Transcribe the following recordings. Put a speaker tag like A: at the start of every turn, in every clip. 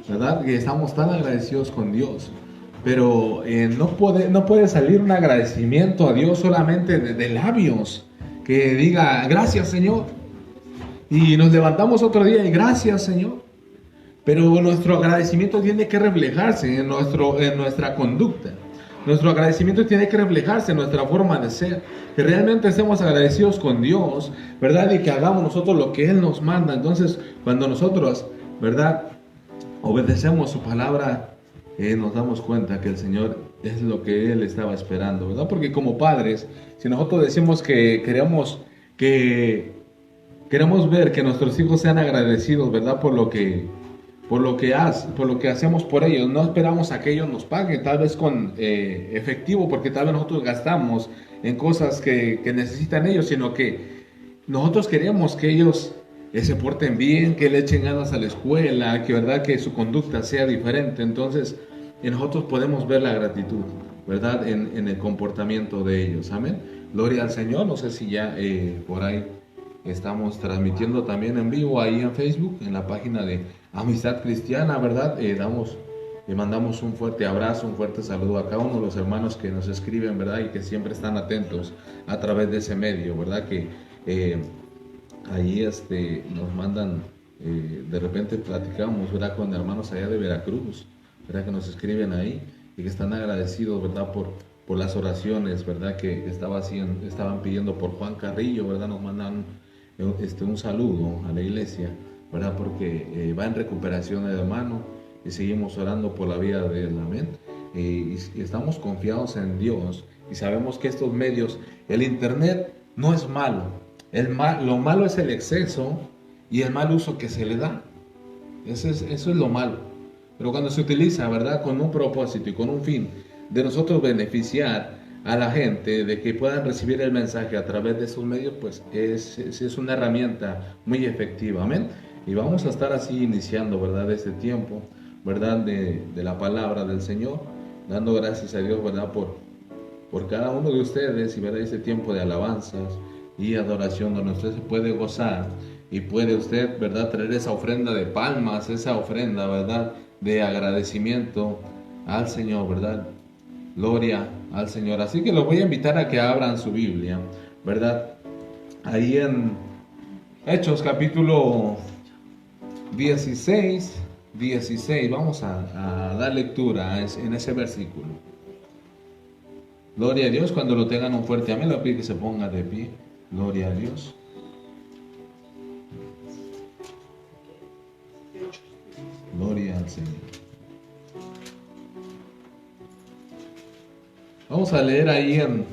A: ¿verdad? Que estamos tan agradecidos con Dios. Pero no puede salir un agradecimiento a Dios solamente de labios, que diga gracias Señor. Y nos levantamos otro día y gracias Señor. Pero nuestro agradecimiento tiene que reflejarse en nuestra conducta. Nuestro agradecimiento tiene que reflejarse en nuestra forma de ser. Que realmente estemos agradecidos con Dios, ¿verdad? Y que hagamos nosotros lo que Él nos manda. Entonces, cuando nosotros, ¿verdad? Obedecemos su palabra, nos damos cuenta que el Señor es lo que Él estaba esperando, ¿verdad? Porque como padres, si nosotros decimos que queremos ver que nuestros hijos sean agradecidos, ¿verdad? Por lo que hacemos por ellos. No esperamos a que ellos nos paguen, tal vez con efectivo, porque tal vez nosotros gastamos en cosas que necesitan ellos, sino que nosotros queremos que ellos se porten bien, que le echen ganas a la escuela, que verdad que su conducta sea diferente. Entonces, nosotros podemos ver la gratitud, ¿verdad? En el comportamiento de ellos. Amén. Gloria al Señor. No sé si ya por ahí estamos transmitiendo también en vivo ahí en Facebook, en la página de Amistad Cristiana, ¿verdad? Le mandamos un fuerte abrazo, un fuerte saludo a cada uno de los hermanos que nos escriben, ¿verdad? Y que siempre están atentos a través de ese medio, ¿verdad? Que ahí nos mandan, de repente platicamos, ¿verdad? Con hermanos allá de Veracruz, ¿verdad? Que nos escriben ahí y que están agradecidos, ¿verdad? Por las oraciones, ¿verdad? Que estaban pidiendo por Juan Carrillo, ¿verdad? Nos mandan un saludo a la iglesia, ¿verdad? Porque va en recuperación el hermano y seguimos orando por la vida de él, amén. Y estamos confiados en Dios y sabemos que estos medios, el internet no es malo, lo malo es el exceso y el mal uso que se le da. Eso es lo malo. Pero cuando se utiliza, ¿verdad? Con un propósito y con un fin de nosotros beneficiar a la gente, de que puedan recibir el mensaje a través de esos medios, pues es una herramienta muy efectiva, amén. Y vamos a estar así iniciando, ¿verdad? Este tiempo, ¿verdad? De la palabra del Señor, dando gracias a Dios, ¿verdad? Por cada uno de ustedes y, ¿verdad? Este tiempo de alabanzas y adoración donde usted se puede gozar y puede usted, ¿verdad? Traer esa ofrenda de palmas, esa ofrenda, ¿verdad? De agradecimiento al Señor, ¿verdad? Gloria al Señor. Así que los voy a invitar a que abran su Biblia, ¿verdad? Ahí en Hechos capítulo 16, vamos a dar lectura en ese versículo. Gloria a Dios. Cuando lo tengan un fuerte amén, le pido que se ponga de pie. Gloria a Dios. Gloria al Señor. Vamos a leer ahí en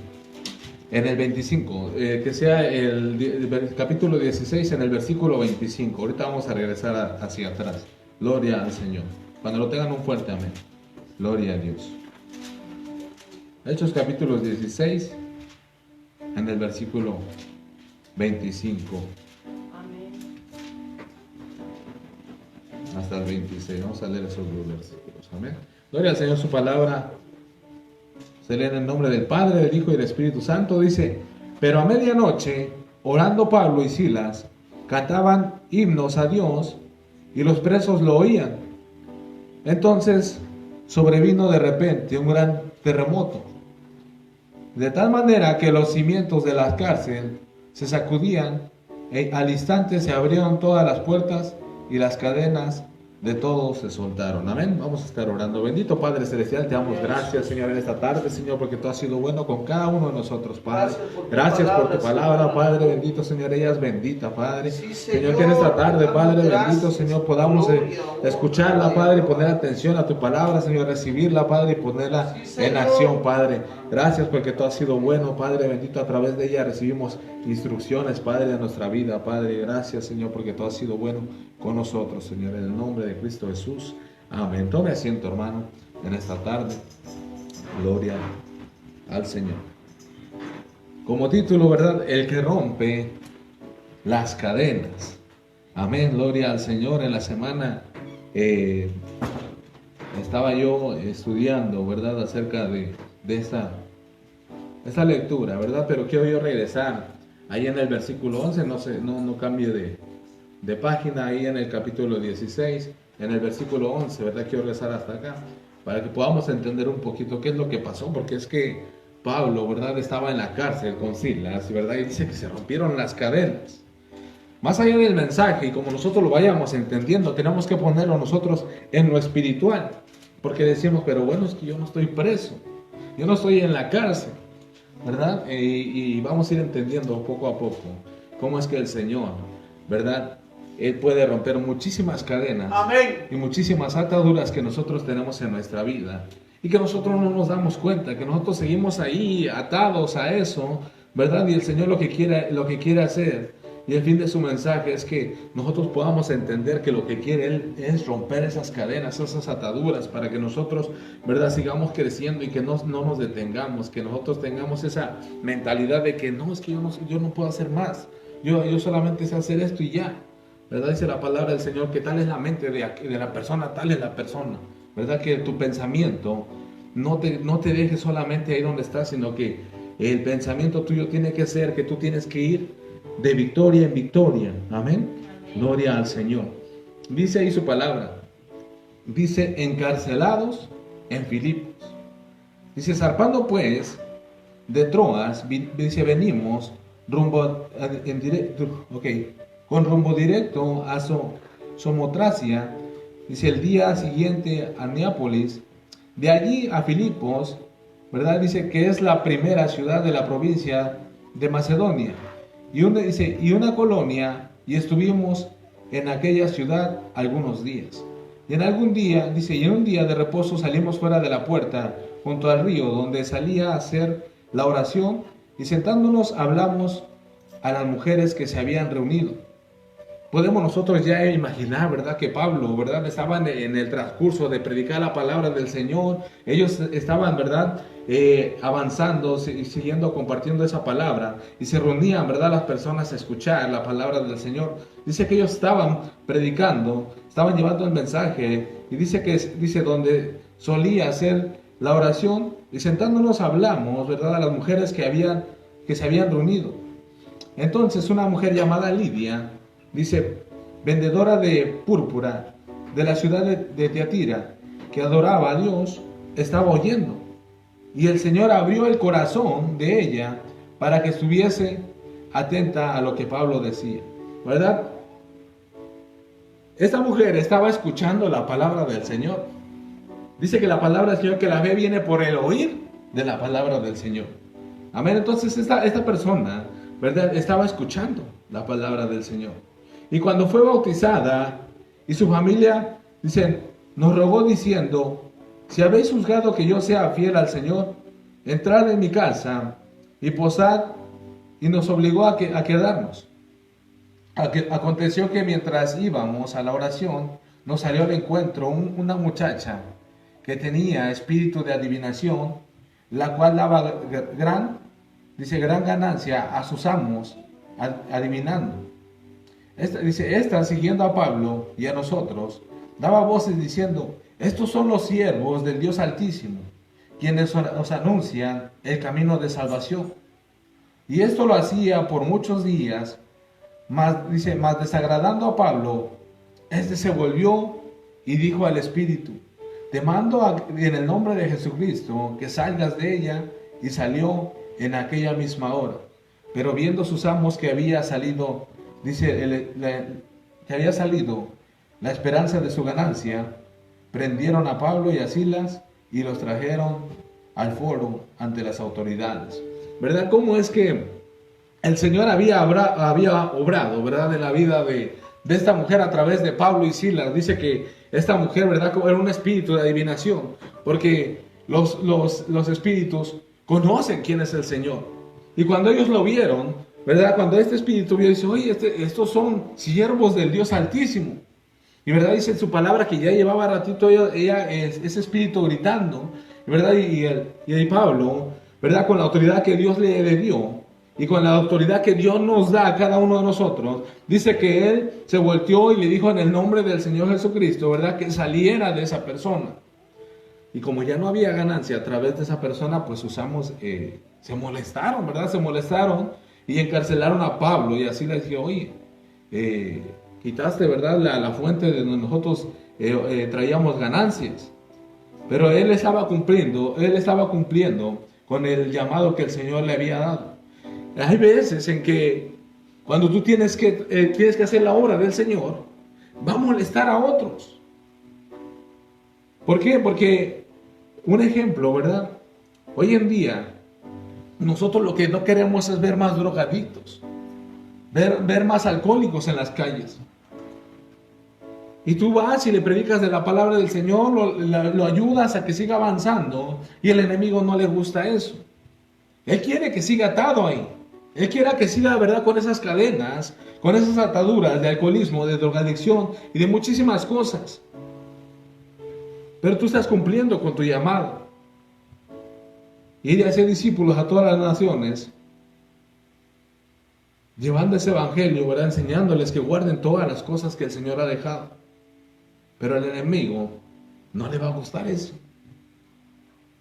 A: el 25, que sea el capítulo 16 en el versículo 25. Ahorita vamos a regresar hacia atrás. Gloria al Señor. Cuando lo tengan un fuerte amén. Gloria a Dios. Hechos capítulo 16 en el versículo 25.
B: Amén.
A: Hasta el 26. Vamos a leer esos dos versículos. Amén. Gloria al Señor, su palabra se lee en el nombre del Padre, del Hijo y del Espíritu Santo. Dice: pero a medianoche, orando Pablo y Silas, cantaban himnos a Dios y los presos lo oían. Entonces sobrevino de repente un gran terremoto, de tal manera que los cimientos de la cárcel se sacudían e al instante se abrieron todas las puertas y las cadenas de todos se soltaron. Amén. Vamos a estar orando. Bendito Padre Celestial, te damos gracias, Señor, en esta tarde, Señor, porque tú has sido bueno con cada uno de nosotros, Padre. Gracias por tu palabra, Padre. Bendito, Señor, ella es bendita, Padre. Señor, que en esta tarde, Padre, bendito, Señor, podamos escucharla, Padre, y poner atención a tu palabra, Señor, recibirla, Padre, y ponerla en acción, Padre. Gracias porque tú has sido bueno, Padre, bendito. A través de ella recibimos instrucciones, Padre, de nuestra vida, Padre. Gracias, Señor, porque tú has sido bueno con nosotros, Señor, en el nombre de Cristo Jesús. Amén. Tome asiento, hermano, en esta tarde. Gloria al Señor. Como título, ¿verdad? El que rompe las cadenas. Amén. Gloria al Señor. En la semana estaba yo estudiando, ¿verdad? Acerca de esta lectura, ¿verdad? Pero quiero yo regresar ahí en el versículo 11. No cambie de página, ahí en el capítulo 16, en el versículo 11, ¿verdad? Quiero regresar hasta acá, para que podamos entender un poquito qué es lo que pasó, porque es que Pablo, ¿verdad? Estaba en la cárcel con Silas, ¿verdad? Y dice que se rompieron las cadenas. Más allá del mensaje, y como nosotros lo vayamos entendiendo, tenemos que ponerlo nosotros en lo espiritual. Porque decimos, pero bueno, es que yo no estoy preso, yo no estoy en la cárcel, ¿verdad? Y vamos a ir entendiendo poco a poco cómo es que el Señor, ¿verdad? Él puede romper muchísimas cadenas.
C: Amén.
A: Y muchísimas ataduras que nosotros tenemos en nuestra vida. Y que nosotros no nos damos cuenta, que nosotros seguimos ahí atados a eso, ¿verdad? Y el Señor lo que quiere hacer, y el fin de su mensaje es que nosotros podamos entender que lo que quiere Él es romper esas cadenas, esas ataduras, para que nosotros, ¿verdad?, sigamos creciendo y que no nos detengamos, que nosotros tengamos esa mentalidad de que no, es que yo no puedo hacer más, yo solamente sé hacer esto y ya, ¿verdad? Dice la palabra del Señor que tal es la mente de la persona, tal es la persona, ¿verdad? Que tu pensamiento no te deje solamente ahí donde estás, sino que el pensamiento tuyo tiene que ser que tú tienes que ir de victoria en victoria. Amén. Gloria al Señor. Dice ahí su palabra. Dice, encarcelados en Filipos. Dice, zarpando pues de Troas, dice, venimos con rumbo directo a Somotracia. Dice, el día siguiente a Neápolis. De allí a Filipos, ¿verdad? Dice que es la primera ciudad de la provincia de Macedonia. Y una colonia, y estuvimos en aquella ciudad algunos días. Y en un día de reposo salimos fuera de la puerta, junto al río, donde salía a hacer la oración, y sentándonos hablamos a las mujeres que se habían reunido. Podemos nosotros ya imaginar, ¿verdad?, que Pablo, ¿verdad?, estaban en el transcurso de predicar la palabra del Señor. Ellos estaban, ¿verdad?, avanzando, siguiendo, compartiendo esa palabra, y se reunían, ¿verdad?, las personas a escuchar la palabra del Señor. Dice que ellos estaban predicando, estaban llevando el mensaje, y dice donde solía hacer la oración, y sentándonos hablamos, ¿verdad?, a las mujeres que se habían reunido. Entonces una mujer llamada Lidia, dice, vendedora de púrpura de la ciudad de Tiatira, que adoraba a Dios, estaba oyendo. Y el Señor abrió el corazón de ella para que estuviese atenta a lo que Pablo decía, ¿verdad? Esta mujer estaba escuchando la palabra del Señor. Dice que la palabra del Señor, que la fe viene por el oír de la palabra del Señor. Amén. Entonces esta persona, ¿verdad?, estaba escuchando la palabra del Señor. Y cuando fue bautizada y su familia, dicen, nos rogó diciendo, si habéis juzgado que yo sea fiel al Señor, entrad en mi casa y posad, y nos obligó a quedarnos. Aconteció que mientras íbamos a la oración, nos salió al encuentro una muchacha que tenía espíritu de adivinación, la cual daba gran ganancia a sus amos adivinando. Esta, siguiendo a Pablo y a nosotros, daba voces diciendo, estos son los siervos del Dios Altísimo, quienes os anuncian el camino de salvación. Y esto lo hacía por muchos días, mas desagradando a Pablo, este se volvió y dijo al Espíritu, te mando en el nombre de Jesucristo que salgas de ella, y salió en aquella misma hora. Pero viendo sus amos que había salido, la esperanza de su ganancia, prendieron a Pablo y a Silas y los trajeron al foro ante las autoridades. ¿Verdad? ¿Cómo es que el Señor había obrado, ¿verdad?, en la vida de esta mujer a través de Pablo y Silas? Dice que esta mujer, ¿verdad?, era un espíritu de adivinación, porque los espíritus conocen quién es el Señor. Y cuando ellos lo vieron, ¿verdad?, cuando este espíritu vio, dice, oye, estos son siervos del Dios Altísimo. Y verdad, dice en su palabra que ya llevaba ratito ese espíritu gritando, ¿verdad? Y Pablo, ¿verdad?, con la autoridad que Dios le dio y con la autoridad que Dios nos da a cada uno de nosotros, dice que él se volteó y le dijo en el nombre del Señor Jesucristo, ¿verdad?, que saliera de esa persona. Y como ya no había ganancia a través de esa persona, pues sus amos se molestaron, ¿verdad? Se molestaron y encarcelaron a Pablo, y así les dije, oye, quitaste, ¿verdad?, la fuente de donde nosotros traíamos ganancias. Pero él estaba cumpliendo con el llamado que el Señor le había dado. Hay veces en que cuando tú tienes que hacer la obra del Señor, va a molestar a otros. ¿Por qué? Porque, un ejemplo, ¿verdad? Hoy en día, nosotros lo que no queremos es ver más drogadictos, ver más alcohólicos en las calles. Y tú vas y le predicas de la palabra del Señor, lo ayudas a que siga avanzando, y el enemigo no le gusta eso. Él quiere que siga atado ahí. Él quiere que siga, ¿verdad?, con esas cadenas, con esas ataduras de alcoholismo, de drogadicción y de muchísimas cosas. Pero tú estás cumpliendo con tu llamado. Ir a hacer discípulos a todas las naciones, llevando ese evangelio, ¿verdad?, enseñándoles que guarden todas las cosas que el Señor ha dejado. Pero al enemigo no le va a gustar eso.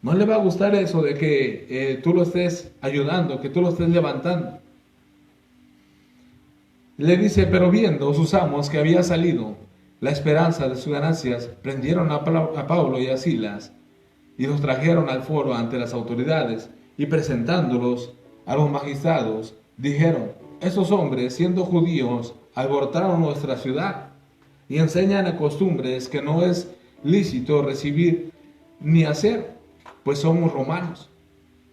A: No le va a gustar eso de que tú lo estés ayudando, que tú lo estés levantando. Le dice, pero viendo sus amos que había salido la esperanza de sus ganancias, prendieron a Pablo y a Silas y los trajeron al foro ante las autoridades, y presentándolos a los magistrados, dijeron: estos hombres, siendo judíos, alborotaron nuestra ciudad y enseñan a costumbres que no es lícito recibir ni hacer, pues somos romanos.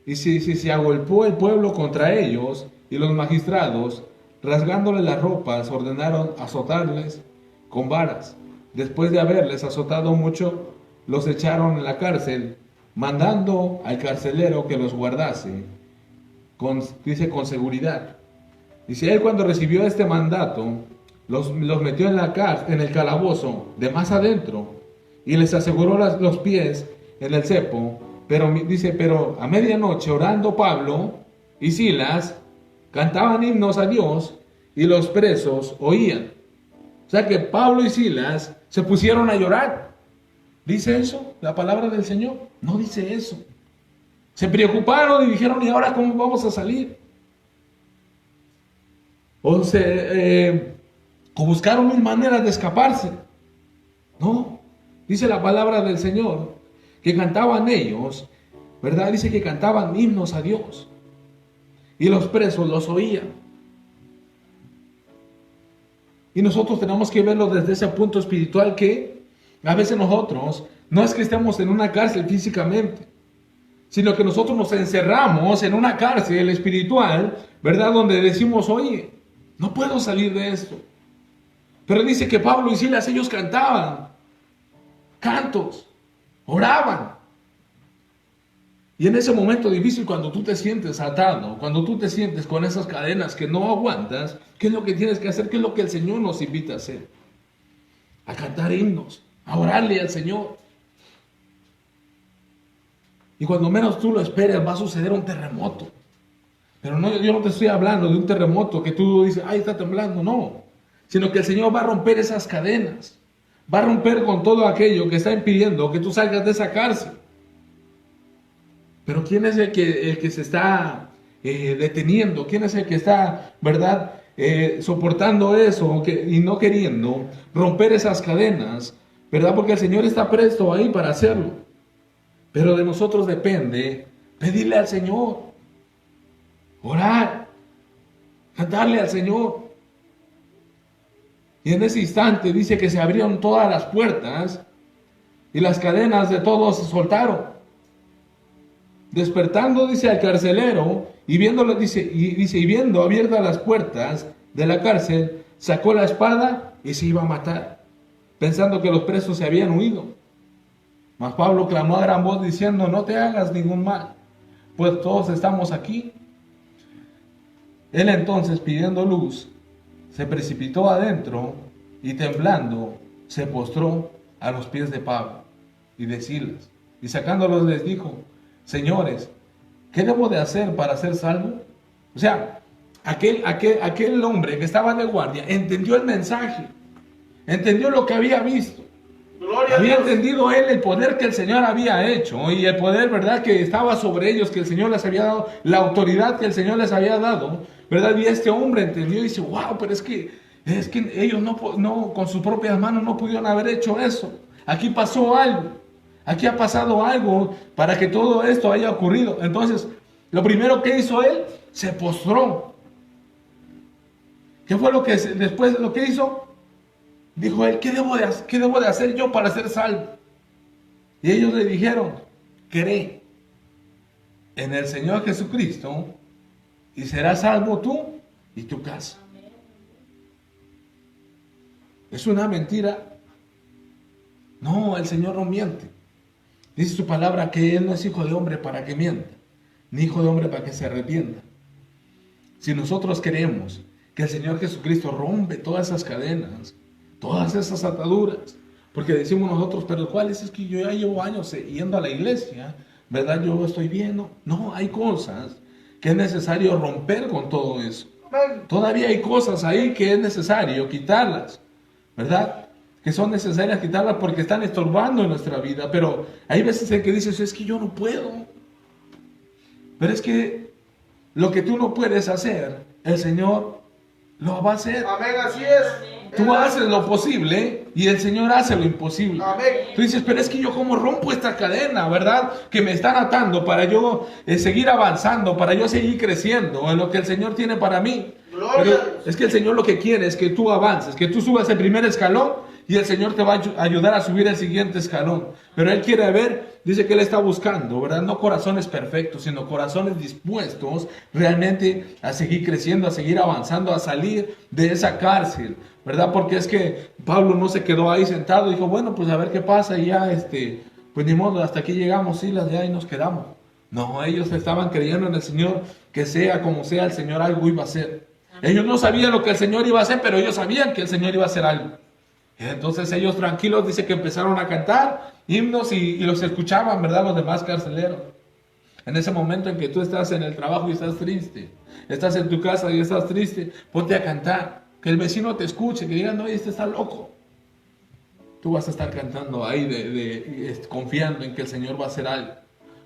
A: Y si se agolpó el pueblo contra ellos, y los magistrados, rasgándoles las ropas, ordenaron azotarles con varas. Después de haberles azotado mucho, los echaron en la cárcel, mandando al carcelero que los guardase, dice, con seguridad. Dice, él cuando recibió este mandato, los metió en el calabozo de más adentro, y les aseguró los pies en el cepo. Pero a medianoche, orando Pablo y Silas, cantaban himnos a Dios, y los presos oían. O sea que Pablo y Silas se pusieron a llorar. ¿Dice eso la palabra del Señor? No dice eso. Se preocuparon y dijeron, ¿y ahora cómo vamos a salir? O buscaron mil maneras de escaparse. No, dice la palabra del Señor que cantaban ellos, ¿verdad? Dice que cantaban himnos a Dios, y los presos los oían. Y nosotros tenemos que verlo desde ese punto espiritual, que a veces nosotros no es que estemos en una cárcel físicamente, sino que nosotros nos encerramos en una cárcel espiritual, ¿verdad? Donde decimos, oye, no puedo salir de esto. Pero dice que Pablo y Silas, ellos cantaban cantos, oraban. Y en ese momento difícil, cuando tú te sientes atado, cuando tú te sientes con esas cadenas que no aguantas, ¿qué es lo que tienes que hacer? ¿Qué es lo que el Señor nos invita a hacer? A cantar himnos, a orarle al Señor. Y cuando menos tú lo esperes, va a suceder un terremoto. Pero no, yo no te estoy hablando de un terremoto que tú dices, ay, está temblando, no. Sino que el Señor va a romper esas cadenas. Va a romper con todo aquello que está impidiendo que tú salgas de esa cárcel. Pero ¿quién es el que se está deteniendo? ¿Quién es el que está, verdad, soportando eso y no queriendo romper esas cadenas? ¿Verdad? Porque el Señor está presto ahí para hacerlo. Pero de nosotros depende pedirle al Señor, orar, cantarle al Señor. Y en ese instante dice que se abrieron todas las puertas y las cadenas de todos se soltaron. Despertando, dice, al carcelero, y viéndolo, y viendo abiertas las puertas de la cárcel, sacó la espada y se iba a matar, pensando que los presos se habían huido. Mas Pablo clamó a gran voz diciendo, no te hagas ningún mal, pues todos estamos aquí. Él entonces, pidiendo luz, se precipitó adentro y temblando se postró a los pies de Pablo y de Silas, y sacándolos les dijo, señores, ¿qué debo de hacer para ser salvo? O sea, aquel hombre que estaba de guardia entendió el mensaje, entendió lo que había visto. Había entendido él el poder que el Señor había hecho y el poder, ¿verdad?, que estaba sobre ellos, que el Señor les había dado, la autoridad que el Señor les había dado, ¿verdad? Y este hombre entendió y dice, wow, pero es que Es que ellos no, con sus propias manos no pudieron haber hecho eso. Aquí pasó algo. Aquí ha pasado algo para que todo esto haya ocurrido. Entonces, lo primero que hizo él, se postró. ¿Qué fue lo que después de lo que hizo? Dijo él, ¿qué debo de hacer yo para ser salvo? Y ellos le dijeron, cree en el Señor Jesucristo y serás salvo tú y tu casa. ¿Es una mentira? No, el Señor no miente. Dice su palabra que Él no es hijo de hombre para que mienta, ni hijo de hombre para que se arrepienta. Si nosotros creemos que el Señor Jesucristo rompe todas esas cadenas, todas esas ataduras, porque decimos nosotros, pero ¿cuáles? Es que yo ya llevo años yendo a la iglesia, ¿verdad? Yo estoy bien. No, hay cosas que es necesario romper con todo eso. Todavía hay cosas ahí que es necesario quitarlas, ¿verdad? Que son necesarias quitarlas porque están estorbando en nuestra vida. Pero hay veces en que dices, es que yo no puedo. Pero es que lo que tú no puedes hacer, el Señor lo va a hacer.
C: Amén, así es.
A: Tú haces lo posible y el Señor hace lo imposible.
C: Amén.
A: Tú dices, pero es que yo cómo rompo esta cadena, ¿verdad? Que me están atando para yo seguir avanzando, para yo seguir creciendo en lo que el Señor tiene para mí. Pero es que el Señor lo que quiere es que tú avances, que tú subas el primer escalón y el Señor te va a ayudar a subir el siguiente escalón. Pero Él quiere ver, dice que Él está buscando, ¿verdad? No corazones perfectos, sino corazones dispuestos realmente a seguir creciendo, a seguir avanzando, a salir de esa cárcel, ¿verdad? Porque es que Pablo no se quedó ahí sentado, dijo, bueno, pues a ver qué pasa y ya, pues ni modo, hasta aquí llegamos, sí, ya y nos quedamos. No, ellos estaban creyendo en el Señor, que sea como sea, el Señor algo iba a hacer. Ellos no sabían lo que el Señor iba a hacer, pero ellos sabían que el Señor iba a hacer algo. Entonces ellos tranquilos, dice que empezaron a cantar himnos y los escuchaban, ¿verdad? Los demás carceleros. En ese momento en que tú estás en el trabajo y estás triste, estás en tu casa y estás triste, ponte a cantar. Que el vecino te escuche, que digan, no, este está loco. Tú vas a estar cantando ahí, confiando en que el Señor va a hacer algo.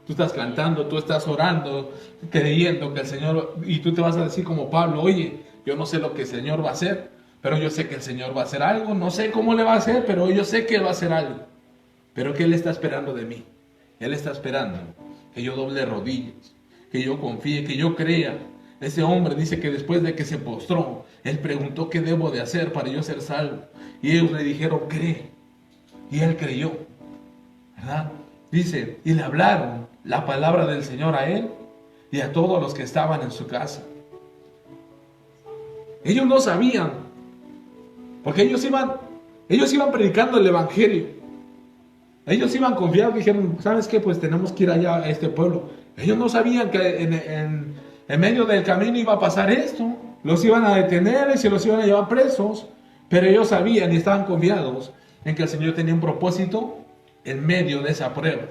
A: Tú estás cantando, tú estás orando, creyendo que el Señor, y tú te vas a decir como Pablo, oye, yo no sé lo que el Señor va a hacer, pero yo sé que el Señor va a hacer algo, no sé cómo le va a hacer, pero yo sé que Él va a hacer algo. Pero que Él está esperando de mí. Él está esperando que yo doble rodillas, que yo confíe, que yo crea. Ese hombre dice que después de que se postró, él preguntó qué debo de hacer para yo ser salvo. Y ellos le dijeron, cree. Y él creyó, ¿verdad? Dice, y le hablaron la palabra del Señor a él y a todos los que estaban en su casa. Ellos no sabían, porque ellos iban predicando el evangelio. Ellos iban confiados, dijeron, ¿sabes qué? Pues tenemos que ir allá a este pueblo. Ellos no sabían que en medio del camino iba a pasar esto. Los iban a detener y se los iban a llevar presos. Pero ellos sabían y estaban confiados en que el Señor tenía un propósito en medio de esa prueba.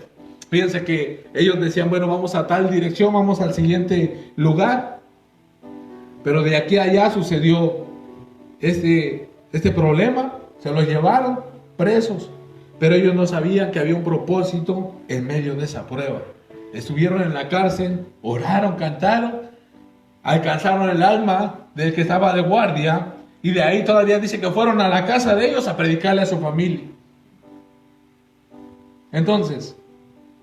A: Fíjense que ellos decían, bueno, vamos a tal dirección, vamos al siguiente lugar. Pero de aquí a allá sucedió este problema. Se los llevaron presos. Pero ellos no sabían que había un propósito en medio de esa prueba. Estuvieron en la cárcel, oraron, cantaron, alcanzaron el alma del que estaba de guardia y de ahí todavía dice que fueron a la casa de ellos a predicarle a su familia. Entonces,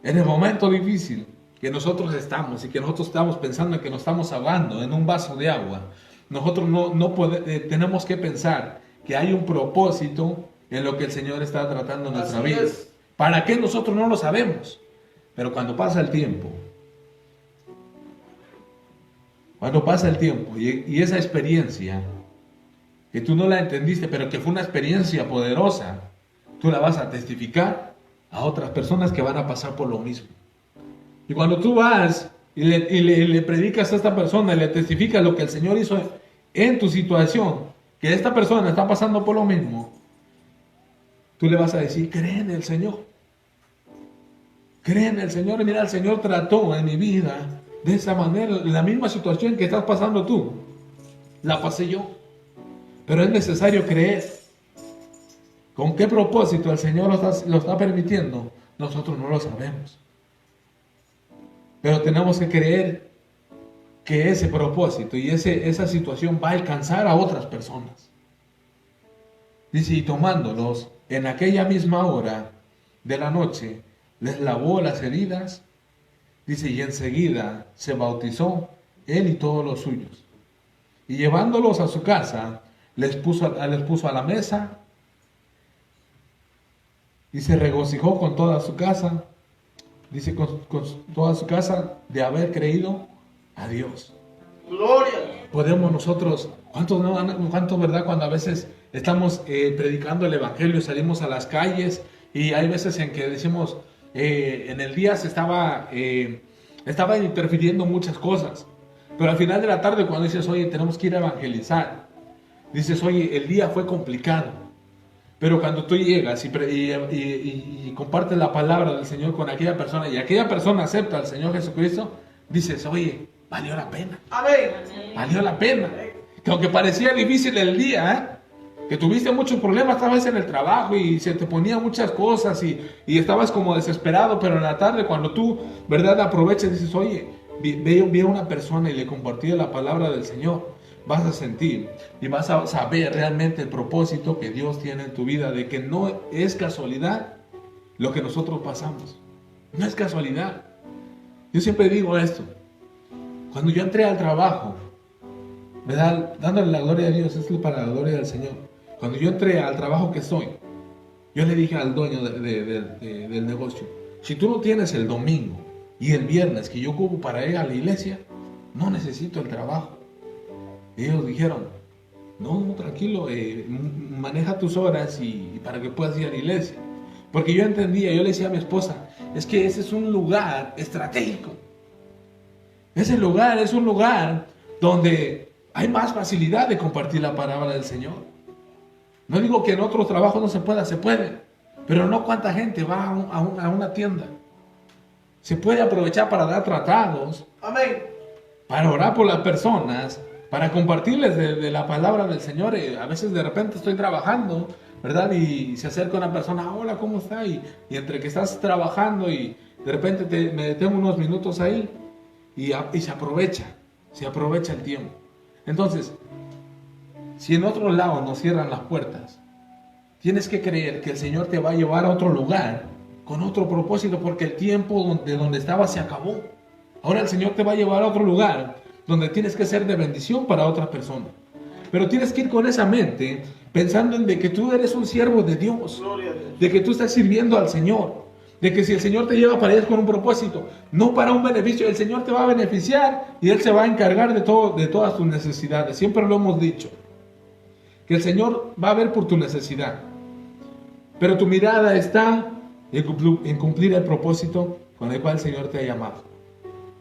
A: en el momento difícil que nosotros estamos y que nosotros estamos pensando en que nos estamos ahogando en un vaso de agua, nosotros tenemos que pensar que hay un propósito en lo que el Señor está tratando en nuestra vida. ¿Para qué? Nosotros no lo sabemos. Pero cuando pasa el tiempo y esa experiencia que tú no la entendiste, pero que fue una experiencia poderosa, tú la vas a testificar a otras personas que van a pasar por lo mismo. Y cuando tú vas y le predicas a esta persona y le testificas lo que el Señor hizo en tu situación, que esta persona está pasando por lo mismo, tú le vas a decir, cree en el Señor. Cree en el Señor. Y mira, el Señor trató en mi vida de esa manera. La misma situación que estás pasando tú, la pasé yo. Pero es necesario creer. ¿Con qué propósito el Señor lo está permitiendo? Nosotros no lo sabemos. Pero tenemos que creer que ese propósito y esa situación va a alcanzar a otras personas. Dice, y tomándolos en aquella misma hora de la noche, les lavó las heridas. Dice, y enseguida se bautizó él y todos los suyos. Y llevándolos a su casa, les puso a la mesa y se regocijó con toda su casa. Dice, con toda su casa de haber creído a Dios.
C: Gloria.
A: Podemos nosotros, ¿cuántos, verdad? Cuando a veces estamos predicando el evangelio, salimos a las calles y hay veces en que decimos, en el día estaba interfiriendo muchas cosas, pero al final de la tarde cuando dices, oye, tenemos que ir a evangelizar, dices, oye, el día fue complicado, pero cuando tú llegas y compartes la palabra del Señor con aquella persona y aquella persona acepta al Señor Jesucristo, dices, oye, valió la pena.
C: Amén.
A: Valió la pena. Que aunque parecía difícil el día, que tuviste muchos problemas tal vez en el trabajo y se te ponían muchas cosas y estabas como desesperado, pero en la tarde cuando tú, verdad, aprovechas y dices, oye, vi a una persona y le compartí la palabra del Señor, vas a sentir y vas a saber realmente el propósito que Dios tiene en tu vida, de que no es casualidad lo que nosotros pasamos. No es casualidad. Yo siempre digo esto. Cuando yo entré al trabajo, ¿verdad? Dándole la gloria a Dios, es para la gloria del Señor. Cuando yo entré al trabajo que estoy, yo le dije al dueño del negocio, si tú no tienes el domingo y el viernes que yo ocupo para ir a la iglesia, no necesito el trabajo. Y ellos dijeron, no, tranquilo, maneja tus horas y para que puedas ir a la iglesia. Porque yo entendía, yo le decía a mi esposa, es que ese es un lugar estratégico. Ese lugar es un lugar donde hay más facilidad de compartir la palabra del Señor. No digo que en otros trabajos no se pueda, se puede. Pero no cuánta gente va a una tienda. Se puede aprovechar para dar tratados.
C: Amén.
A: Para orar por las personas. Para compartirles de la palabra del Señor. A veces de repente estoy trabajando, ¿verdad? Y se acerca una persona, hola, ¿cómo está? Y entre que estás trabajando y de repente me detengo unos minutos ahí. Y se aprovecha el tiempo. Entonces, si en otro lado nos cierran las puertas, tienes que creer que el Señor te va a llevar a otro lugar con otro propósito, porque el tiempo de donde estabas se acabó. Ahora el Señor te va a llevar a otro lugar donde tienes que ser de bendición para otra persona. Pero tienes que ir con esa mente pensando en de que tú eres un siervo de Dios,
C: Gloria a Dios.
A: de que tú estás sirviendo al Señor. De que si el Señor te lleva para allá es con un propósito, no para un beneficio. El Señor te va a beneficiar y Él se va a encargar de todas tus necesidades. Siempre lo hemos dicho, que el Señor va a ver por tu necesidad. Pero tu mirada está en cumplir el propósito con el cual el Señor te ha llamado.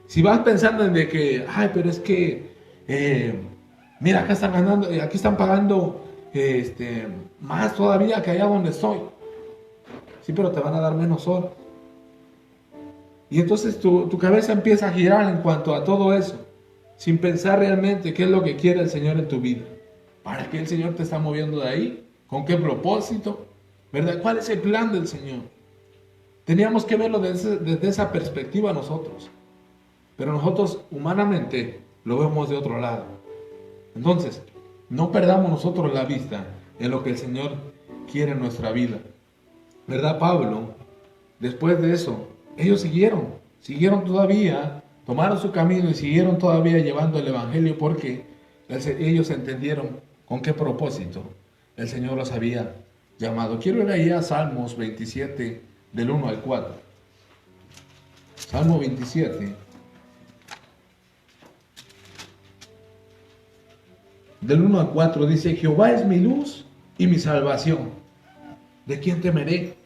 A: Si vas pensando en de que, ay, pero es que, mira, acá están ganando, aquí están pagando más todavía que allá donde estoy. Sí, pero te van a dar menos horas. Y entonces tu cabeza empieza a girar en cuanto a todo eso, sin pensar realmente qué es lo que quiere el Señor en tu vida. ¿Para qué el Señor te está moviendo de ahí? ¿Con qué propósito? ¿Verdad? ¿Cuál es el plan del Señor? Teníamos que verlo desde esa perspectiva nosotros. Pero nosotros humanamente lo vemos de otro lado. Entonces, no perdamos nosotros la vista en lo que el Señor quiere en nuestra vida. ¿Verdad, Pablo? Después de eso, ellos siguieron todavía, tomaron su camino y siguieron todavía llevando el evangelio porque ellos entendieron con qué propósito el Señor los había llamado. Quiero ir ahí a Salmos 27, del 1 al 4. Salmo 27, del 1 al 4 dice, Jehová es mi luz y mi salvación. ¿De quién temeré?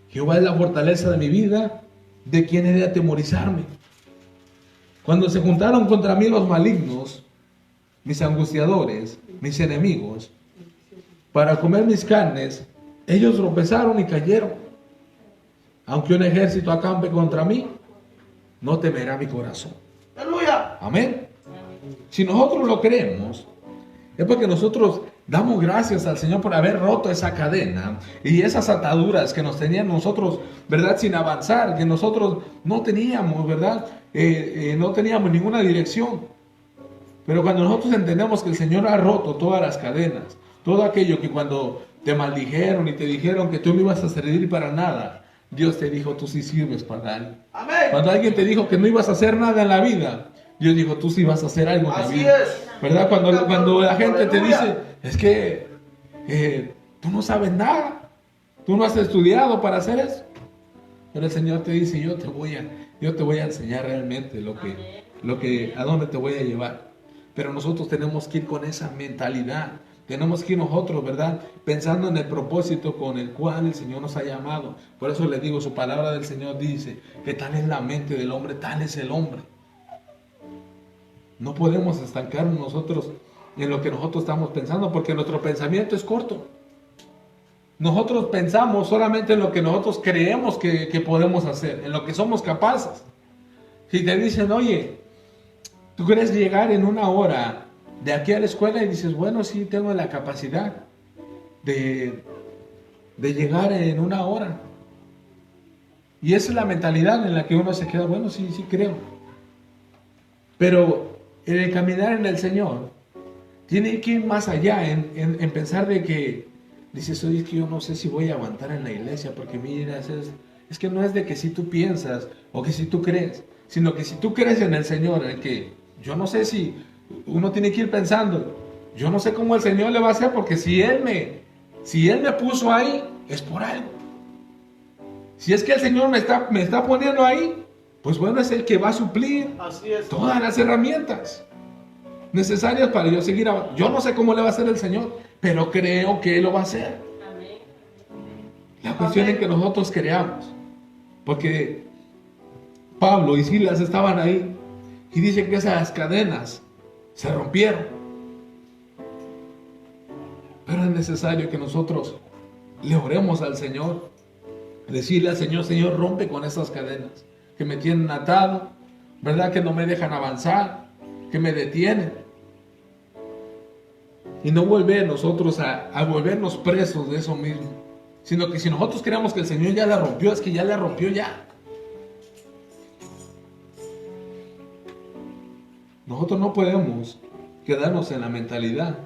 A: Jehová es la fortaleza de mi vida, ¿de quién he de atemorizarme? Cuando se juntaron contra mí los malignos, mis angustiadores, mis enemigos, para comer mis carnes, ellos tropezaron y cayeron. Aunque un ejército acampe contra mí, no temerá mi corazón.
C: Aleluya.
A: Amén. Si nosotros lo creemos, es porque nosotros damos gracias al Señor por haber roto esa cadena y esas ataduras que nos tenían nosotros, ¿verdad? Sin avanzar, que nosotros no teníamos, ¿verdad? No teníamos ninguna dirección. Pero cuando nosotros entendemos que el Señor ha roto todas las cadenas, todo aquello que cuando te maldijeron y te dijeron que tú no ibas a servir para nada, Dios te dijo, tú sí sirves para algo.
C: Amén.
A: Cuando alguien te dijo que no ibas a hacer nada en la vida, Dios dijo, tú sí vas a hacer algo en la
C: Así
A: vida.
C: es.
A: ¿Verdad? Cuando la gente te
C: Aleluya.
A: dice, es que tú no sabes nada, tú no has estudiado para hacer eso. Pero el Señor te dice, yo te voy a enseñar realmente a dónde te voy a llevar. Pero nosotros tenemos que ir con esa mentalidad. Tenemos que ir nosotros, ¿verdad? Pensando en el propósito con el cual el Señor nos ha llamado. Por eso le digo, su palabra del Señor dice que tal es la mente del hombre, tal es el hombre. No podemos estancarnos nosotros en lo que nosotros estamos pensando, porque nuestro pensamiento es corto. Nosotros pensamos solamente en lo que nosotros creemos que podemos hacer, en lo que somos capaces. Si te dicen, oye, tú quieres llegar en 1 hora de aquí a la escuela, y dices, bueno, sí, tengo la capacidad de llegar en 1 hora. Y esa es la mentalidad en la que uno se queda, bueno, sí, sí creo. Pero en el caminar en el Señor, tiene que ir más allá en pensar de que, dices, oye, es que yo no sé si voy a aguantar en la iglesia, porque mira, es que no es de que si tú piensas o que si tú crees, sino que si tú crees en el Señor, en que yo no sé si uno tiene que ir pensando, yo no sé cómo el Señor le va a hacer, porque si Él me puso ahí, es por algo. Si es que el Señor me está poniendo ahí, pues bueno, es el que va a suplir
C: Así es.
A: todas las herramientas necesarias para yo seguir avanzando. Yo no sé cómo le va a hacer el Señor, pero creo que Él lo va a hacer.
B: Amén.
A: La cuestión es que nosotros creamos, porque Pablo y Silas estaban ahí y dicen que esas cadenas se rompieron. Pero es necesario que nosotros le oremos al Señor, decirle al Señor, Señor, rompe con esas cadenas que me tienen atado, ¿verdad? Que no me dejan avanzar, que me detienen. Y no volver nosotros a volvernos presos de eso mismo, sino que si nosotros creemos que el Señor ya la rompió, es que ya la rompió ya. Nosotros no podemos quedarnos en la mentalidad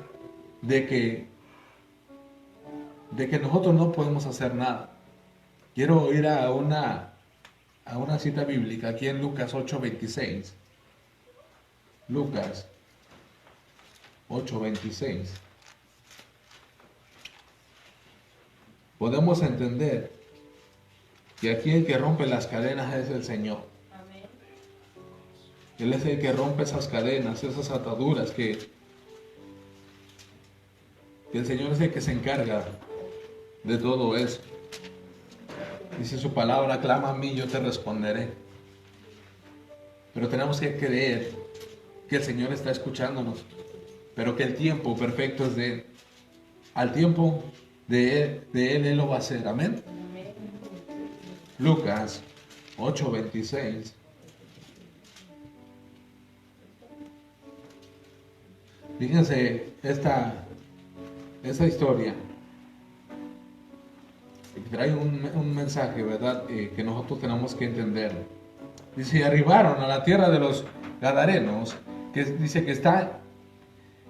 A: de que nosotros no podemos hacer nada. Quiero ir a una cita bíblica aquí en Lucas 8:26. Lucas 8:26. Podemos entender que aquí el que rompe las cadenas es el Señor.
B: Amén.
A: Él es el que rompe esas cadenas, esas ataduras, que el Señor es el que se encarga de todo eso. Dice su palabra, clama a mí, yo te responderé. Pero tenemos que creer que el Señor está escuchándonos, pero que el tiempo perfecto es de Él. Al tiempo de Él lo va a hacer. Amén.
B: Amén.
A: Lucas 8:26. Fíjense esta historia. Trae un mensaje, ¿verdad? Que nosotros tenemos que entender. Dice, arribaron a la tierra de los Gadarenos, que dice que está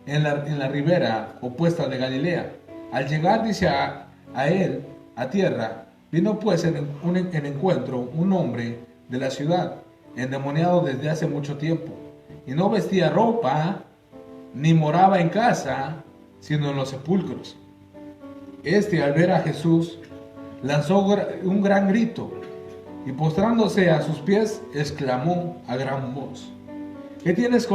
A: en la ribera opuesta de Galilea. Al llegar, dice a él, a tierra, vino pues en encuentro un hombre de la ciudad, endemoniado desde hace mucho tiempo, y no vestía ropa, ni moraba en casa, sino en los sepulcros. Al ver a Jesús, lanzó un gran grito, y postrándose a sus pies, exclamó a gran voz: ¿Qué tienes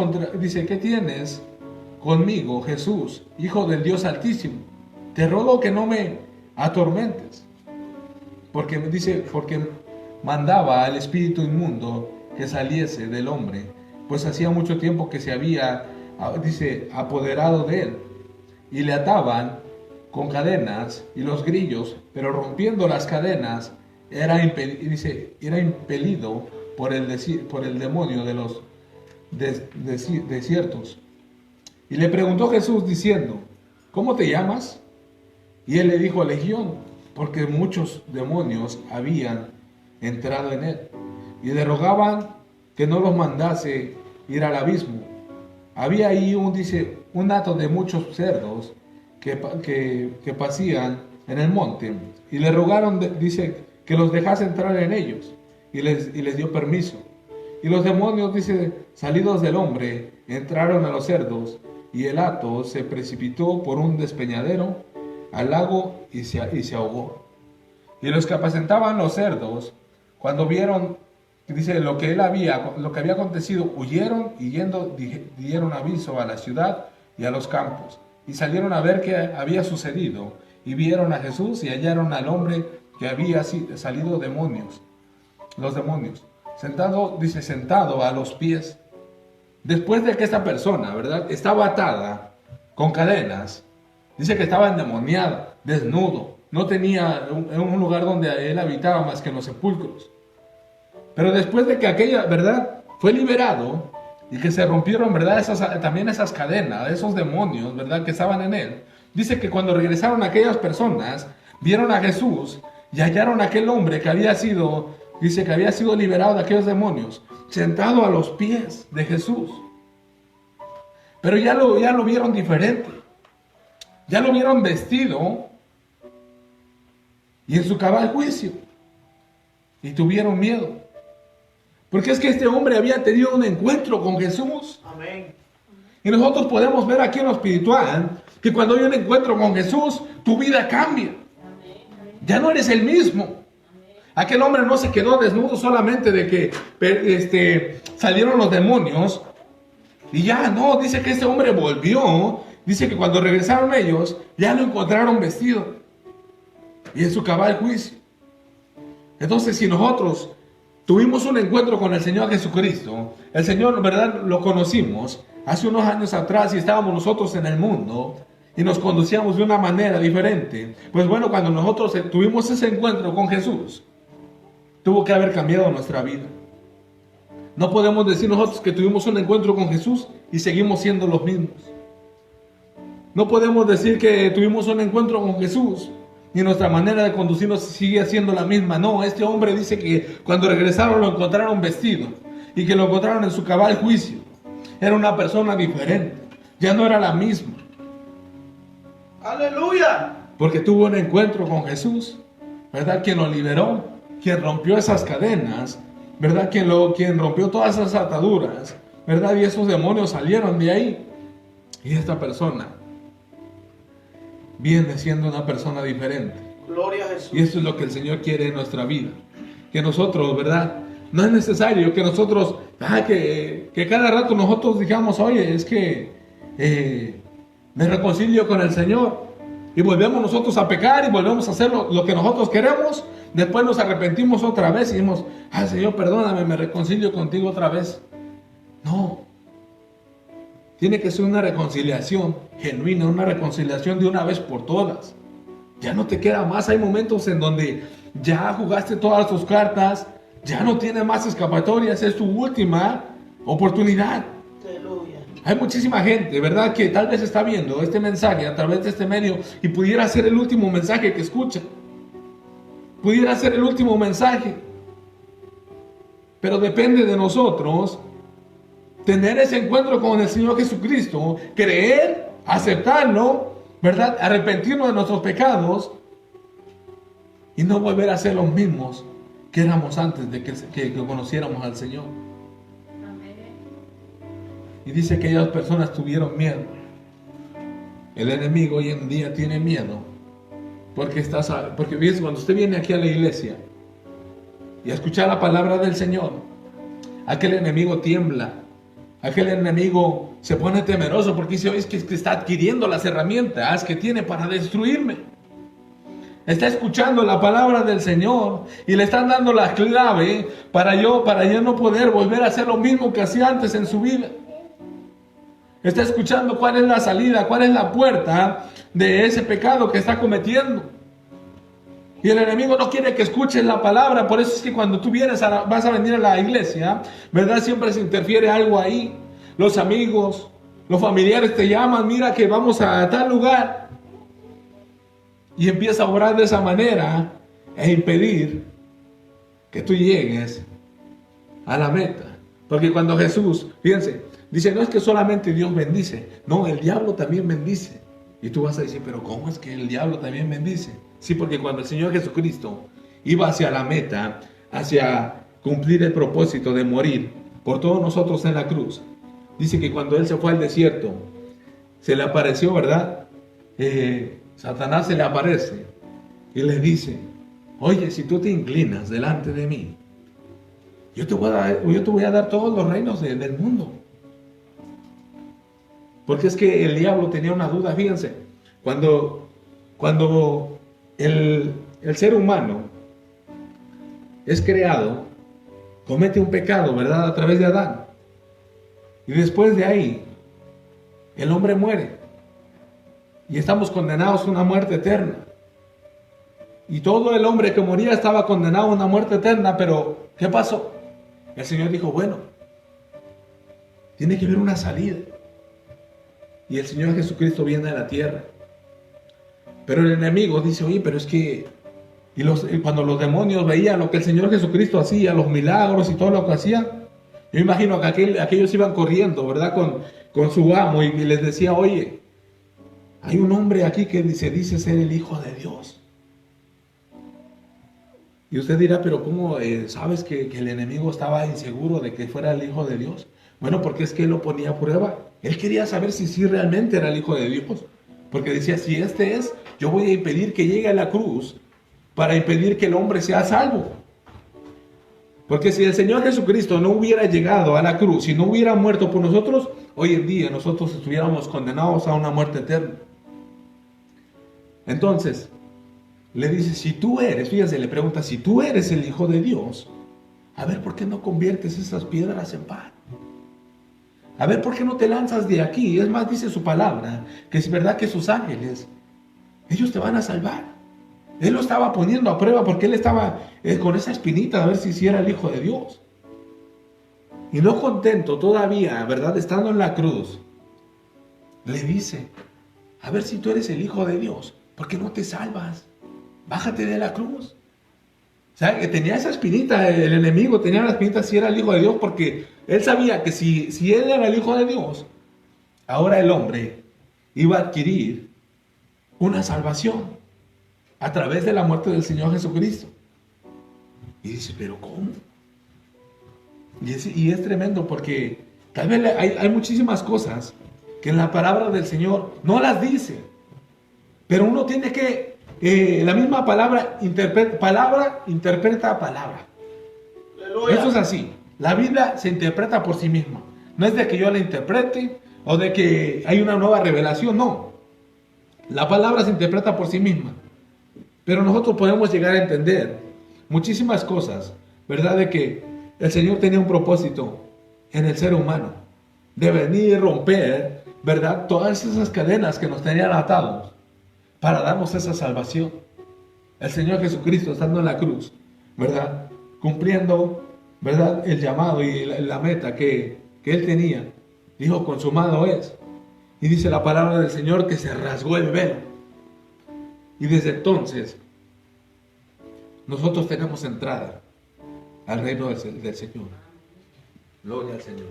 A: conmigo, Jesús, Hijo del Dios Altísimo? Te ruego que no me atormentes. Porque mandaba al espíritu inmundo que saliese del hombre, pues hacía mucho tiempo que se había, apoderado de él, y le ataban con cadenas y los grillos, pero rompiendo las cadenas era impelido por el demonio de los desiertos. Y le preguntó Jesús diciendo: ¿Cómo te llamas? Y él le dijo: Legión, porque muchos demonios habían entrado en él, y le rogaban que no los mandase ir al abismo. Había ahí un hato de muchos cerdos que pasían en el monte y le rogaron, dice, que los dejase entrar en ellos y les dio permiso. Y los demonios, dice, salidos del hombre, entraron a los cerdos y el hato se precipitó por un despeñadero al lago y se ahogó. Y los que apacentaban los cerdos, cuando vieron, dice, lo que había acontecido, huyeron y yendo dieron aviso a la ciudad y a los campos. Y salieron a ver qué había sucedido. Y vieron a Jesús y hallaron al hombre que había salido los demonios. Sentado a los pies. Después de que esta persona, ¿verdad?, estaba atada con cadenas. Dice que estaba endemoniada, desnudo. No tenía un lugar donde él habitaba más que en los sepulcros. Pero después de que aquella, ¿verdad?, fue liberado y que se rompieron, ¿verdad?, también esas cadenas, esos demonios, ¿verdad?, que estaban en él. Dice que cuando regresaron aquellas personas, vieron a Jesús y hallaron a aquel hombre que había sido, dice que había sido liberado de aquellos demonios, sentado a los pies de Jesús. Pero ya lo vieron diferente. Ya lo vieron vestido y en su cabal juicio. Y tuvieron miedo. Porque es que este hombre había tenido un encuentro con Jesús.
C: Amén.
A: Y nosotros podemos ver aquí en lo espiritual que cuando hay un encuentro con Jesús, tu vida cambia. Ya no eres el mismo. Aquel hombre no se quedó desnudo solamente de que salieron los demonios. Y ya no, dice que este hombre volvió. Dice que cuando regresaron ellos, ya lo encontraron vestido. Y en su cabal juicio. Entonces, si nosotros tuvimos un encuentro con el Señor Jesucristo, el Señor, ¿verdad?, lo conocimos hace unos años atrás y estábamos nosotros en el mundo y nos conducíamos de una manera diferente. Pues bueno, cuando nosotros tuvimos ese encuentro con Jesús, tuvo que haber cambiado nuestra vida. No podemos decir nosotros que tuvimos un encuentro con Jesús y seguimos siendo los mismos. No podemos decir que tuvimos un encuentro con Jesús y nuestra manera de conducirnos sigue siendo la misma. No, este hombre dice que cuando regresaron lo encontraron vestido y que lo encontraron en su cabal juicio. Era una persona diferente, ya no era la misma.
C: Aleluya.
A: Porque tuvo un encuentro con Jesús, ¿verdad? Quien lo liberó, quien rompió esas cadenas, ¿verdad? Quien rompió todas esas ataduras, ¿verdad? Y esos demonios salieron de ahí. Y esta persona viene siendo una persona diferente.
C: Gloria a Jesús.
A: Y eso es lo que el Señor quiere en nuestra vida. Que nosotros, ¿verdad? No es necesario que nosotros, que cada rato nosotros digamos, oye, es que me reconcilio con el Señor. Y volvemos nosotros a pecar y volvemos a hacer lo que nosotros queremos. Después nos arrepentimos otra vez y decimos, Señor, perdóname, me reconcilio contigo otra vez. No. Tiene que ser una reconciliación genuina, una reconciliación de una vez por todas. Ya no te queda más. Hay momentos en donde ya jugaste todas tus cartas, ya no tiene más escapatorias, es tu última oportunidad.
C: Aleluya.
A: Hay muchísima gente, ¿verdad?, que tal vez está viendo este mensaje a través de este medio y pudiera ser el último mensaje que escucha. Pudiera ser el último mensaje. Pero depende de nosotros tener ese encuentro con el Señor Jesucristo, creer, aceptarlo, ¿verdad?, arrepentirnos de nuestros pecados y no volver a ser los mismos que éramos antes de que conociéramos al Señor. Y dice que aquellas personas tuvieron miedo. El enemigo hoy en día tiene miedo. Porque fíjese, cuando usted viene aquí a la iglesia y a escuchar la palabra del Señor, aquel enemigo tiembla. Aquel enemigo se pone temeroso porque dice, es que está adquiriendo las herramientas que tiene para destruirme. Está escuchando la palabra del Señor y le están dando la clave para ya no poder volver a hacer lo mismo que hacía antes en su vida. Está escuchando cuál es la salida, cuál es la puerta de ese pecado que está cometiendo. Y el enemigo no quiere que escuches la palabra. Por eso es que cuando tú vas a venir a la iglesia, ¿verdad?, siempre se interfiere algo ahí. Los amigos, los familiares te llaman, mira que vamos a tal lugar. Y empieza a orar de esa manera e impedir que tú llegues a la meta. Porque cuando Jesús, fíjense, dice, no es que solamente Dios bendice, no, el diablo también bendice. Y tú vas a decir, pero ¿cómo es que el diablo también bendice? Sí, porque cuando el Señor Jesucristo iba hacia la meta, hacia cumplir el propósito de morir por todos nosotros en la cruz, dice que cuando Él se fue al desierto, se le apareció, ¿verdad? Satanás se le aparece y le dice, oye, si tú te inclinas delante de mí, yo te voy a dar todos los reinos del mundo. Porque es que el diablo tenía una duda, fíjense, cuando el ser humano es creado, comete un pecado, ¿verdad? A través de Adán. Y después de ahí, el hombre muere. Y estamos condenados a una muerte eterna. Y todo el hombre que moría estaba condenado a una muerte eterna, pero ¿qué pasó? El Señor dijo, bueno, tiene que haber una salida. Y el Señor Jesucristo viene a la tierra. Pero el enemigo dice, oye, pero es que... Y cuando los demonios veían lo que el Señor Jesucristo hacía, los milagros y todo lo que hacía, yo imagino que aquellos iban corriendo, ¿verdad? Con su amo y les decía, oye, hay un hombre aquí que se dice ser el Hijo de Dios. Y usted dirá, pero ¿cómo sabes que el enemigo estaba inseguro de que fuera el Hijo de Dios? Bueno, porque es que él lo ponía a prueba. Él quería saber si sí realmente era el Hijo de Dios. Porque decía, si este es, yo voy a impedir que llegue a la cruz para impedir que el hombre sea salvo. Porque si el Señor Jesucristo no hubiera llegado a la cruz, si no hubiera muerto por nosotros, hoy en día nosotros estuviéramos condenados a una muerte eterna. Entonces, le dice, si tú eres, fíjense, le pregunta, si tú eres el Hijo de Dios, a ver, ¿por qué no conviertes esas piedras en pan? A ver, ¿por qué no te lanzas de aquí? Es más, dice su palabra, que es verdad que sus ángeles, ellos te van a salvar. Él lo estaba poniendo a prueba porque él estaba con esa espinita a ver si era el Hijo de Dios. Y no contento todavía, ¿verdad? Estando en la cruz, le dice, a ver si tú eres el Hijo de Dios, ¿por qué no te salvas? Bájate de la cruz. O sea, que tenía esa espinita, el enemigo tenía la espinita si era el Hijo de Dios, porque él sabía que si él era el Hijo de Dios, ahora el hombre iba a adquirir una salvación a través de la muerte del Señor Jesucristo. Y dice, ¿pero cómo? Y es tremendo porque tal vez hay muchísimas cosas que en la palabra del Señor no las dice, pero uno tiene que, la misma palabra interpreta palabra.
C: Aleluya.
A: Eso es así. La Biblia se interpreta por sí misma. No es de que yo la interprete o de que hay una nueva revelación, no. La palabra se interpreta por sí misma. Pero nosotros podemos llegar a entender muchísimas cosas, ¿verdad? De que el Señor tenía un propósito en el ser humano, de venir y romper, ¿verdad? Todas esas cadenas que nos tenían atados para darnos esa salvación. El Señor Jesucristo estando en la cruz, ¿verdad? Cumpliendo, ¿verdad? El llamado y la meta que Él tenía. Dijo, consumado es. Y dice la palabra del Señor que se rasgó el velo. Y desde entonces, nosotros tenemos entrada al reino del Señor. Gloria al Señor.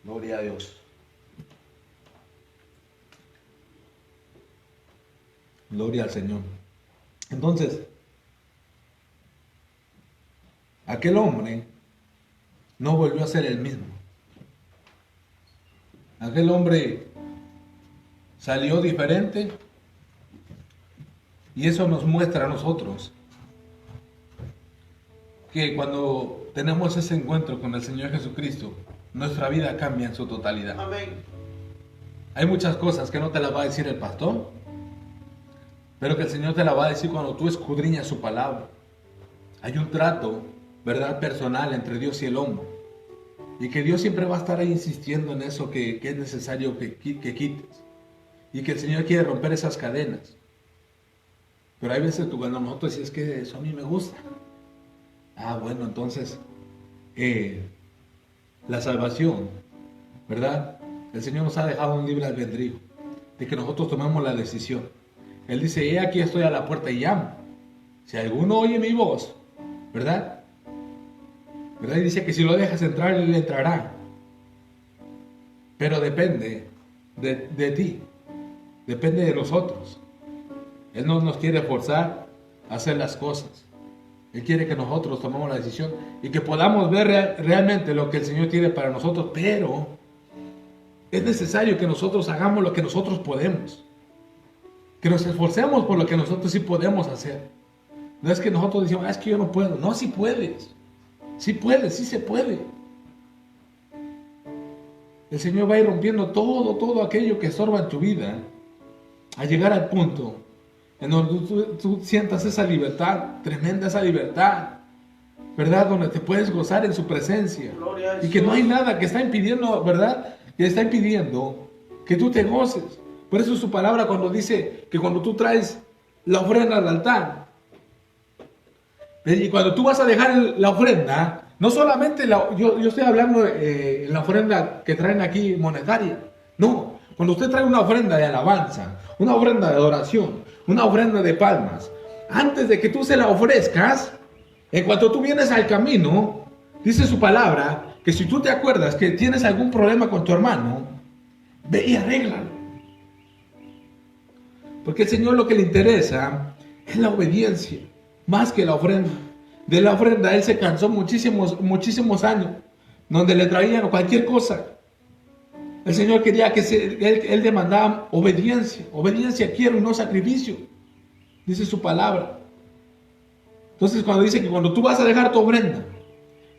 A: Gloria a Dios. Gloria al Señor. Entonces, aquel hombre no volvió a ser el mismo. Aquel hombre salió diferente y eso nos muestra a nosotros que cuando tenemos ese encuentro con el Señor Jesucristo, nuestra vida cambia en su totalidad.
C: Amén.
A: Hay muchas cosas que no te las va a decir el pastor, pero que el Señor te la va a decir cuando tú escudriñas su palabra. Hay un trato, ¿verdad?, personal entre Dios y el hombre. Y que Dios siempre va a estar ahí insistiendo en eso que es necesario que quites. Y que el Señor quiere romper esas cadenas. Pero hay veces que cuando nosotros decimos, es que eso a mí me gusta. Ah, bueno, entonces, la salvación, ¿verdad? El Señor nos ha dejado un libre albedrío, de que nosotros tomemos la decisión. Él dice, he aquí estoy a la puerta y llamo. Si alguno oye mi voz, ¿verdad? Y dice que si lo dejas entrar, él entrará. Pero depende de ti, depende de nosotros. Él no nos quiere forzar a hacer las cosas. Él quiere que nosotros tomemos la decisión y que podamos ver realmente lo que el Señor tiene para nosotros, pero es necesario que nosotros hagamos lo que nosotros podemos, que nos esforcemos por lo que nosotros sí podemos hacer. No es que nosotros decimos, es que yo no puedo. No, sí puedes, sí se puede. El Señor va a ir rompiendo todo aquello que estorba en tu vida, a llegar al punto en donde tú sientas esa libertad, tremenda esa libertad, ¿verdad? Donde te puedes gozar en su presencia.
C: Gloria a
A: Y que no hay
C: Jesús.
A: nada que está impidiendo, ¿verdad? Que está impidiendo que tú te goces. Por eso su palabra cuando dice que cuando tú traes la ofrenda al altar, y cuando tú vas a dejar la ofrenda, no solamente yo estoy hablando de la ofrenda que traen aquí monetaria, no, cuando usted trae una ofrenda de alabanza, una ofrenda de adoración, una ofrenda de palmas, antes de que tú se la ofrezcas, en cuanto tú vienes al camino, dice su palabra, que si tú te acuerdas que tienes algún problema con tu hermano, ve y arréglalo. Porque el Señor lo que le interesa es la obediencia, más que la ofrenda. De la ofrenda Él se cansó muchísimos años, donde le traían cualquier cosa. El Señor quería que Él demandaba obediencia. Obediencia quiero, no sacrificio. Dice su palabra. Entonces cuando dice que cuando tú vas a dejar tu ofrenda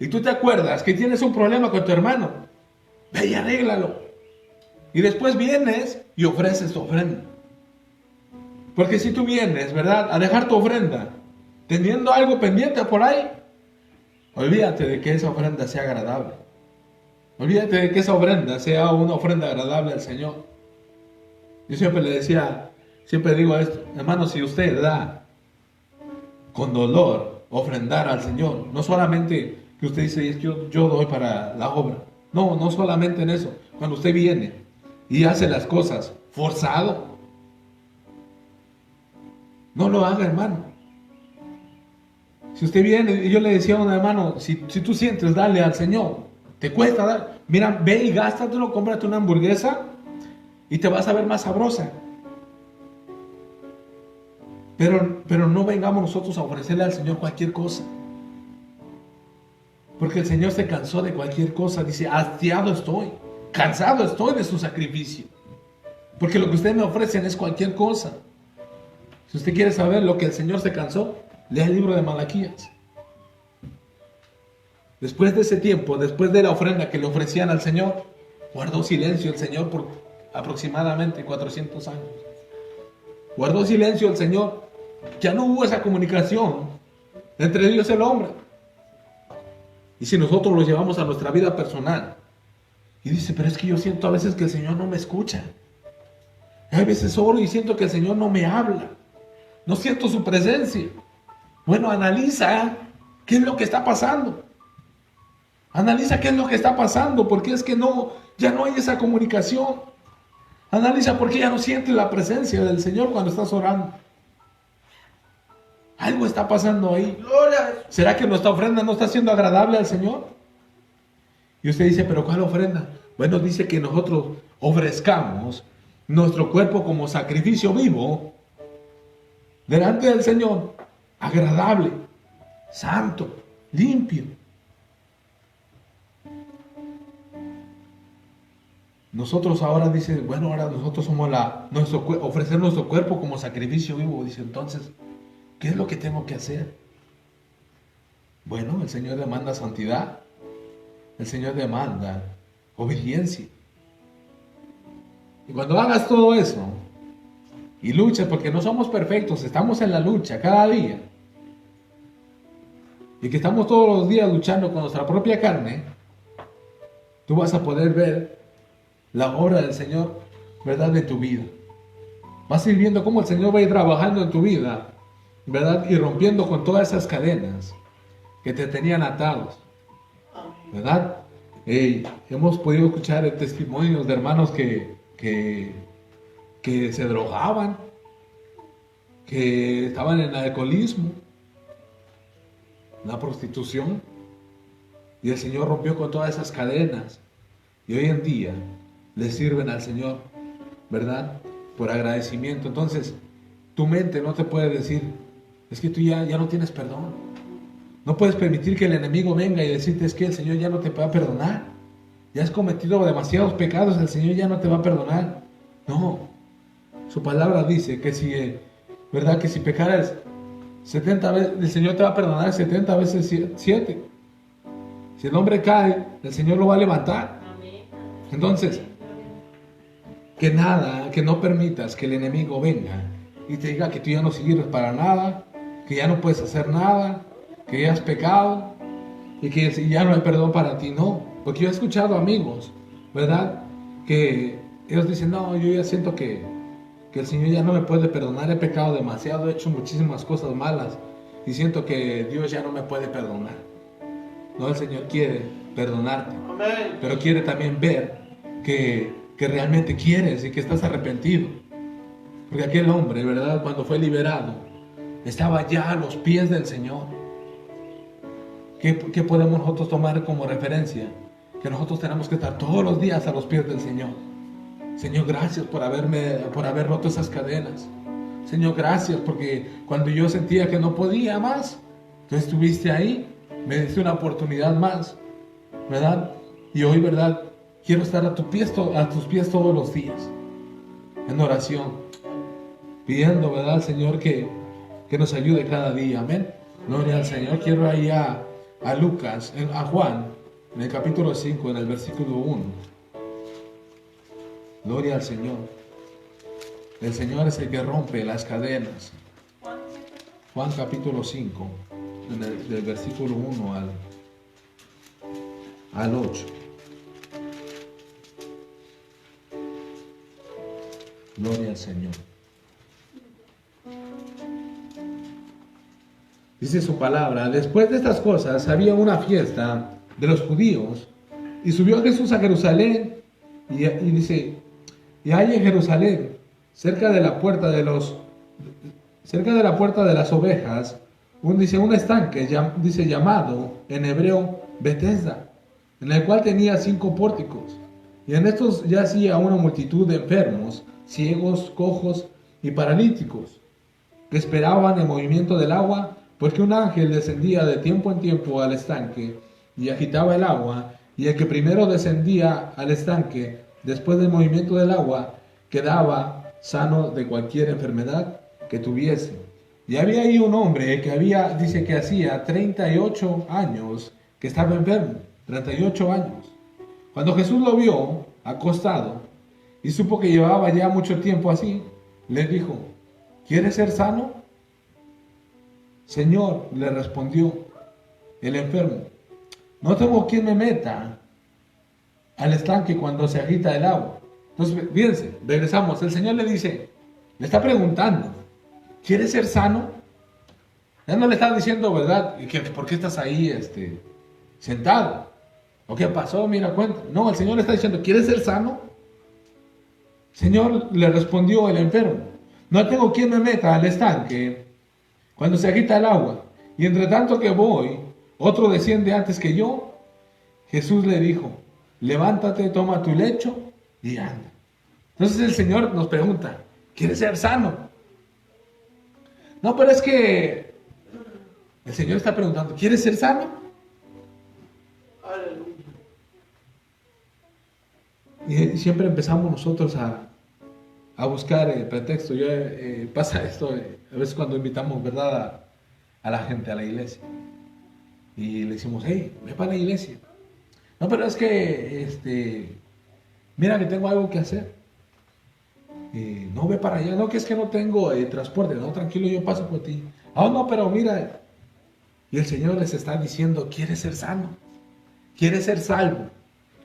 A: y tú te acuerdas que tienes un problema con tu hermano, ve y arréglalo. Y después vienes y ofreces tu ofrenda. Porque si tú vienes, ¿verdad?, a dejar tu ofrenda, teniendo algo pendiente por ahí, olvídate de que esa ofrenda sea agradable. Olvídate de que esa ofrenda sea una ofrenda agradable al Señor. Yo siempre le decía, siempre digo esto, hermano, si usted da con dolor ofrendar al Señor, no solamente que usted dice, es que yo doy para la obra. No, no solamente en eso. Cuando usted viene y hace las cosas forzado, no lo haga, hermano. Si usted viene, y yo le decía a un hermano, si tú sientes darle al Señor, te cuesta dar, mira, ve y gástatelo, cómprate una hamburguesa y te vas a ver más sabrosa. Pero no vengamos nosotros a ofrecerle al Señor cualquier cosa. Porque el Señor se cansó de cualquier cosa. Dice, hastiado estoy, cansado estoy de su sacrificio. Porque lo que ustedes me ofrecen es cualquier cosa. Si usted quiere saber lo que el Señor se cansó, lea el libro de Malaquías. Después de ese tiempo, después de la ofrenda que le ofrecían al Señor, guardó silencio el Señor por aproximadamente 400 años. Guardó silencio el Señor. Ya no hubo esa comunicación entre Dios y el hombre. Y si nosotros lo llevamos a nuestra vida personal, y dice, pero es que yo siento a veces que el Señor no me escucha. Hay veces oro y siento que el Señor no me habla. No siento su presencia. Bueno, analiza qué es lo que está pasando. Analiza qué es lo que está pasando, porque es que ya no hay esa comunicación. Analiza por qué ya no sientes la presencia del Señor cuando estás orando. Algo está pasando ahí.
C: Gloria a Jesús.
A: ¿Será que nuestra ofrenda no está siendo agradable al Señor? Y usted dice, ¿pero cuál ofrenda? Bueno, dice que nosotros ofrezcamos nuestro cuerpo como sacrificio vivo delante del Señor, agradable, santo, limpio. Nosotros ahora dice, bueno, ahora nosotros somos ofrecer nuestro cuerpo como sacrificio vivo. Dice, entonces, ¿qué es lo que tengo que hacer? Bueno, el Señor demanda santidad. El Señor demanda obediencia. Y cuando hagas todo eso y luchas, porque no somos perfectos, estamos en la lucha cada día, y que estamos todos los días luchando con nuestra propia carne, tú vas a poder ver la obra del Señor, ¿verdad?, de tu vida. Vas a ir viendo cómo el Señor va a ir trabajando en tu vida, ¿verdad?, y rompiendo con todas esas cadenas que te tenían atados, ¿verdad? Hemos podido escuchar testimonios de hermanos que se drogaban, que estaban en el alcoholismo, la prostitución, y el Señor rompió con todas esas cadenas, y hoy en día le sirven al Señor ¿verdad? Por agradecimiento. Entonces, tu mente no te puede decir, es que tú ya no tienes perdón. No puedes permitir que el enemigo venga y decirte, es que el Señor ya no te va a perdonar. Ya has cometido demasiados pecados, el Señor ya no te va a perdonar. No. Su palabra dice que si, ¿verdad? Que si pecaras 70 veces, el Señor te va a perdonar 70 veces 7. Si el hombre cae, el Señor lo va a levantar. Entonces, que no permitas que el enemigo venga y te diga que tú ya no sirves para nada, que ya no puedes hacer nada, que ya has pecado y que ya no hay perdón para ti. No, porque yo he escuchado amigos, ¿verdad? Que ellos dicen, no, yo ya siento que el Señor ya no me puede perdonar, he pecado demasiado, he hecho muchísimas cosas malas y siento que Dios ya no me puede perdonar. No, el Señor quiere perdonarte,
C: Amén.
A: pero quiere también ver que realmente quieres y que estás arrepentido. Porque aquel hombre, ¿verdad? Cuando fue liberado, estaba ya a los pies del Señor. ¿Qué podemos nosotros tomar como referencia? Que nosotros tenemos que estar todos los días a los pies del Señor. Señor, gracias por haber roto esas cadenas. Señor, gracias porque cuando yo sentía que no podía más, tú estuviste ahí, me diste una oportunidad más, ¿verdad? Y hoy, ¿verdad? Quiero estar a tus pies todos los días, en oración, pidiendo, ¿verdad, al Señor que nos ayude cada día, amén. Gloria al Señor. Quiero ir a Lucas, a Juan, en el capítulo 5, en el versículo 1. Gloria al Señor. El Señor es el que rompe las cadenas. Juan capítulo 5, del versículo 1 al 8. Gloria al Señor. Dice su palabra, después de estas cosas había una fiesta de los judíos y subió Jesús a Jerusalén y dice, y hay en Jerusalén, cerca de la puerta de las ovejas, un estanque, llamado en hebreo Betesda, en el cual tenía 5 pórticos, y en estos yacía una multitud de enfermos, ciegos, cojos y paralíticos, que esperaban el movimiento del agua, porque un ángel descendía de tiempo en tiempo al estanque y agitaba el agua, y el que primero descendía al estanque, después del movimiento del agua, quedaba sano de cualquier enfermedad que tuviese. Y había ahí un hombre que dice que hacía 38 años que estaba enfermo, 38 años. Cuando Jesús lo vio acostado y supo que llevaba ya mucho tiempo así, le dijo, ¿quieres ser sano? Señor, le respondió el enfermo, no tengo quien me meta al estanque cuando se agita el agua. Entonces, fíjense, regresamos. El Señor le está preguntando, ¿quieres ser sano? Él no le está diciendo, ¿verdad? ¿Por qué estás ahí sentado? ¿O qué pasó? Mira, cuenta. No, el Señor le está diciendo, ¿quieres ser sano? Señor, le respondió el enfermo, no tengo quien me meta al estanque cuando se agita el agua, y entre tanto que voy, otro desciende antes que yo. Jesús le dijo, levántate, toma tu lecho y anda. Entonces el Señor nos pregunta, ¿quieres ser sano? No, pero es que el Señor está preguntando, ¿quieres ser sano?
C: Aleluya.
A: Y siempre empezamos nosotros a buscar el pretexto. Pasa esto a veces cuando invitamos, ¿verdad?, a la gente a la iglesia. Y le decimos, hey, ve para la iglesia. No, pero es que, mira que tengo algo que hacer. No, ve para allá. No, que es que no tengo transporte. No, tranquilo, yo paso por ti. Ah, no, pero mira. Y el Señor les está diciendo, ¿quieres ser sano? ¿Quieres ser salvo?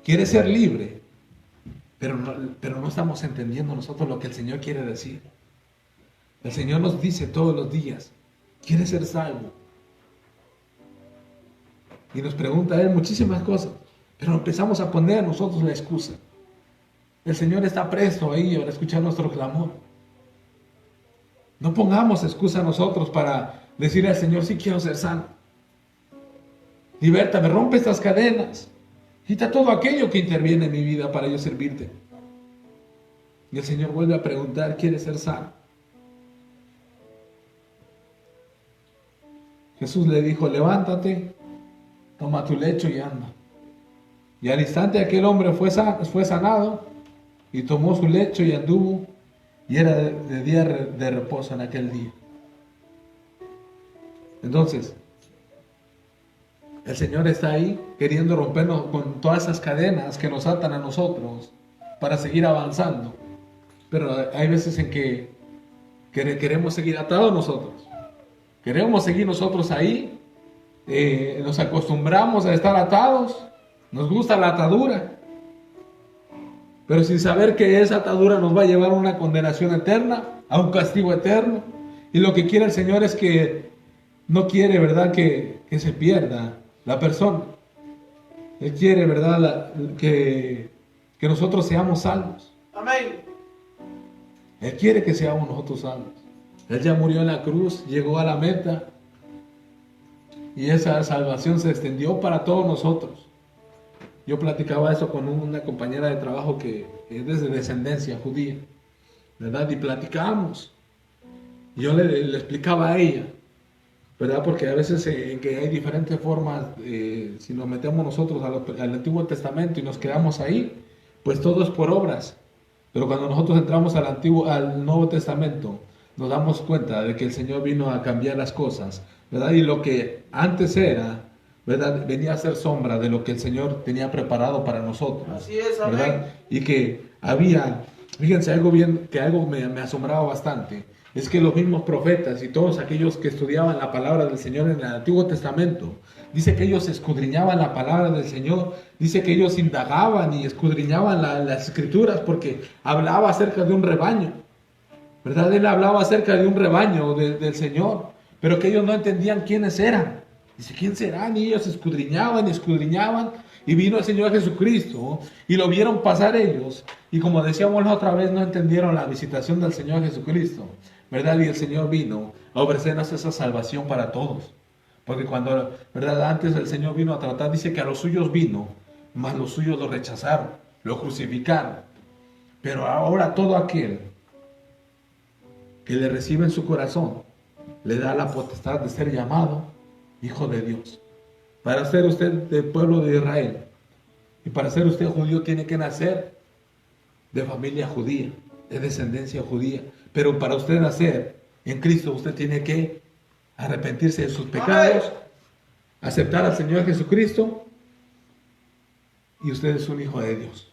A: ¿Quieres ser libre? Pero no estamos entendiendo nosotros lo que el Señor quiere decir. El Señor nos dice todos los días, ¿quieres ser salvo? Y nos pregunta a Él muchísimas cosas, pero empezamos a poner nosotros la excusa. El Señor está presto ahí para escuchar nuestro clamor. No pongamos excusa nosotros para decirle al Señor, sí quiero ser sano. Libértame, rompe estas cadenas. Quita todo aquello que interviene en mi vida para yo servirte. Y el Señor vuelve a preguntar, ¿quieres ser sano? Jesús le dijo, levántate, toma tu lecho y anda. Y al instante aquel hombre fue sanado y tomó su lecho y anduvo, y era de día de reposo en aquel día. Entonces, el Señor está ahí queriendo rompernos con todas esas cadenas que nos atan a nosotros para seguir avanzando. Pero hay veces en que queremos seguir atados nosotros. Queremos seguir nosotros ahí. Nos acostumbramos a estar atados. Nos gusta la atadura. Pero sin saber que esa atadura nos va a llevar a una condenación eterna, a un castigo eterno. Y lo que quiere el Señor es que no quiere, ¿verdad?, que se pierda la persona. Él quiere, ¿verdad?, que nosotros seamos salvos.
C: Amén.
A: Él quiere que seamos nosotros salvos. Él ya murió en la cruz, llegó a la meta. Y esa salvación se extendió para todos nosotros. Yo platicaba eso con una compañera de trabajo que es de descendencia judía, ¿verdad? Y platicábamos. Y yo le explicaba a ella, ¿verdad? Porque a veces que hay diferentes formas, si nos metemos nosotros al Antiguo Testamento y nos quedamos ahí, pues todo es por obras. Pero cuando nosotros entramos al Nuevo Testamento, nos damos cuenta de que el Señor vino a cambiar las cosas, ¿verdad? Y lo que antes era, ¿verdad?, venía a ser sombra de lo que el Señor tenía preparado para nosotros.
C: Así es, amén.
A: ¿Verdad? Y que había, fíjense, algo me asombraba bastante, es que los mismos profetas y todos aquellos que estudiaban la palabra del Señor en el Antiguo Testamento, dice que ellos escudriñaban la palabra del Señor, dice que ellos indagaban y escudriñaban las escrituras porque hablaba acerca de un rebaño, ¿verdad? Él hablaba acerca de un rebaño del Señor, pero que ellos no entendían quiénes eran. Dice, ¿quién serán? Y ellos escudriñaban, y vino el Señor Jesucristo, y lo vieron pasar ellos, y como decíamos la otra vez, no entendieron la visitación del Señor Jesucristo, ¿verdad? Y el Señor vino a ofrecernos esa salvación para todos, porque cuando, ¿verdad?, antes el Señor vino a tratar, dice que a los suyos vino, mas los suyos lo rechazaron, lo crucificaron, pero ahora todo aquel que le recibe en su corazón, le da la potestad de ser llamado Hijo de Dios. Para ser usted del pueblo de Israel y para ser usted judío tiene que nacer de familia judía, de descendencia judía. Pero para usted nacer en Cristo, usted tiene que arrepentirse de sus pecados, aceptar al Señor Jesucristo, y usted es un hijo de Dios.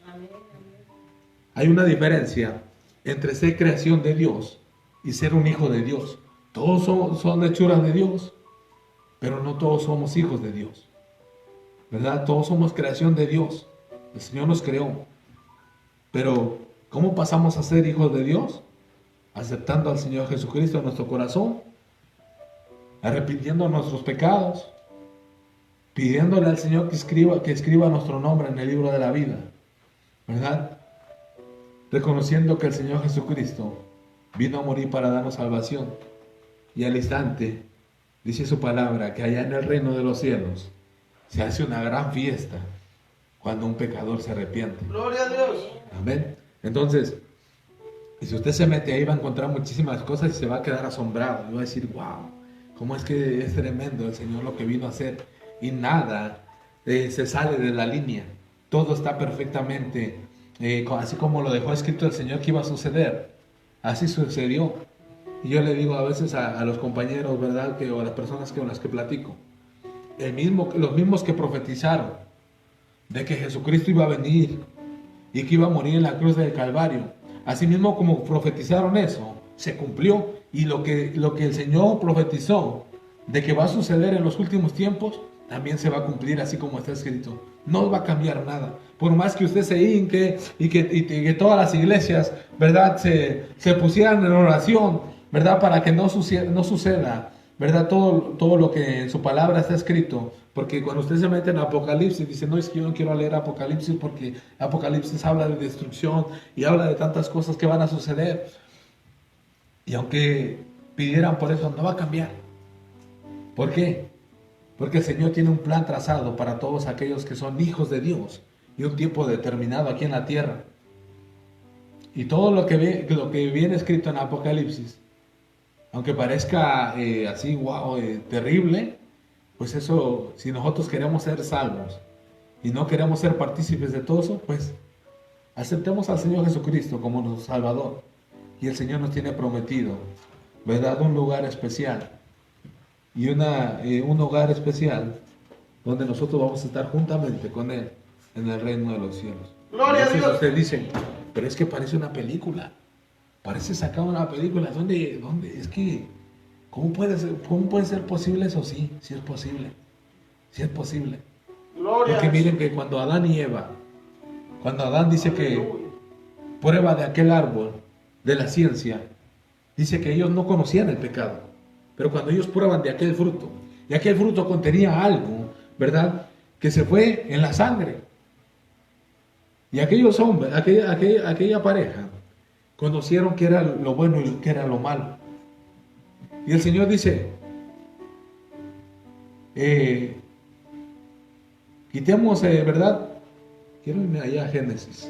A: Hay una diferencia entre ser creación de Dios y ser un hijo de Dios. Todos son hechuras de Dios, pero no todos somos hijos de Dios, ¿verdad? Todos somos creación de Dios. El Señor nos creó. Pero, ¿cómo pasamos a ser hijos de Dios? Aceptando al Señor Jesucristo en nuestro corazón, arrepintiendo nuestros pecados, pidiéndole al Señor que escriba nuestro nombre en el libro de la vida, ¿verdad? Reconociendo que el Señor Jesucristo vino a morir para darnos salvación. Y al instante, dice su palabra, que allá en el reino de los cielos se hace una gran fiesta cuando un pecador se arrepiente.
C: Gloria a Dios.
A: Amén. Entonces, y si usted se mete ahí va a encontrar muchísimas cosas y se va a quedar asombrado. Y va a decir, wow, cómo es que es tremendo el Señor lo que vino a hacer. Y nada se sale de la línea. Todo está perfectamente, así como lo dejó escrito el Señor que iba a suceder. Así sucedió. Y yo le digo a veces a los compañeros, ¿verdad?, o a las personas con las que platico, los mismos que profetizaron de que Jesucristo iba a venir y que iba a morir en la cruz del Calvario, así mismo como profetizaron eso, se cumplió. Y lo que el Señor profetizó de que va a suceder en los últimos tiempos, también se va a cumplir así como está escrito. No va a cambiar nada. Por más que usted se hinque y que todas las iglesias, ¿verdad?, se pusieran en oración, ¿verdad?, para que no suceda, ¿verdad?, todo lo que en su palabra está escrito. Porque cuando usted se mete en Apocalipsis, dice, no, es que yo no quiero leer Apocalipsis porque Apocalipsis habla de destrucción y habla de tantas cosas que van a suceder. Y aunque pidieran por eso, no va a cambiar. ¿Por qué? Porque el Señor tiene un plan trazado para todos aquellos que son hijos de Dios y un tiempo determinado aquí en la tierra. Y todo lo que viene escrito en Apocalipsis, aunque parezca así, wow, terrible, pues eso, si nosotros queremos ser salvos y no queremos ser partícipes de todo eso, pues aceptemos al Señor Jesucristo como nuestro Salvador. Y el Señor nos tiene prometido, ¿verdad?, un lugar especial. Y un hogar especial donde nosotros vamos a estar juntamente con Él en el reino de los cielos.
C: Gloria a Dios.
A: Ustedes dicen, pero es que parece una película. Parece sacar una película. ¿Dónde? Es que, ¿cómo puede ser posible eso? Sí, sí es posible. Sí es posible.
C: Gloria.
A: Porque miren que cuando Adán y Eva, cuando Adán dice que prueba de aquel árbol de la ciencia, dice que ellos no conocían el pecado. Pero cuando ellos prueban de aquel fruto, y aquel fruto contenía algo, ¿verdad?, que se fue en la sangre. Y aquellos hombres, aquella pareja, conocieron que era lo bueno y que era lo malo. Y el Señor dice, quitemos, ¿verdad? Quiero irme allá a Génesis.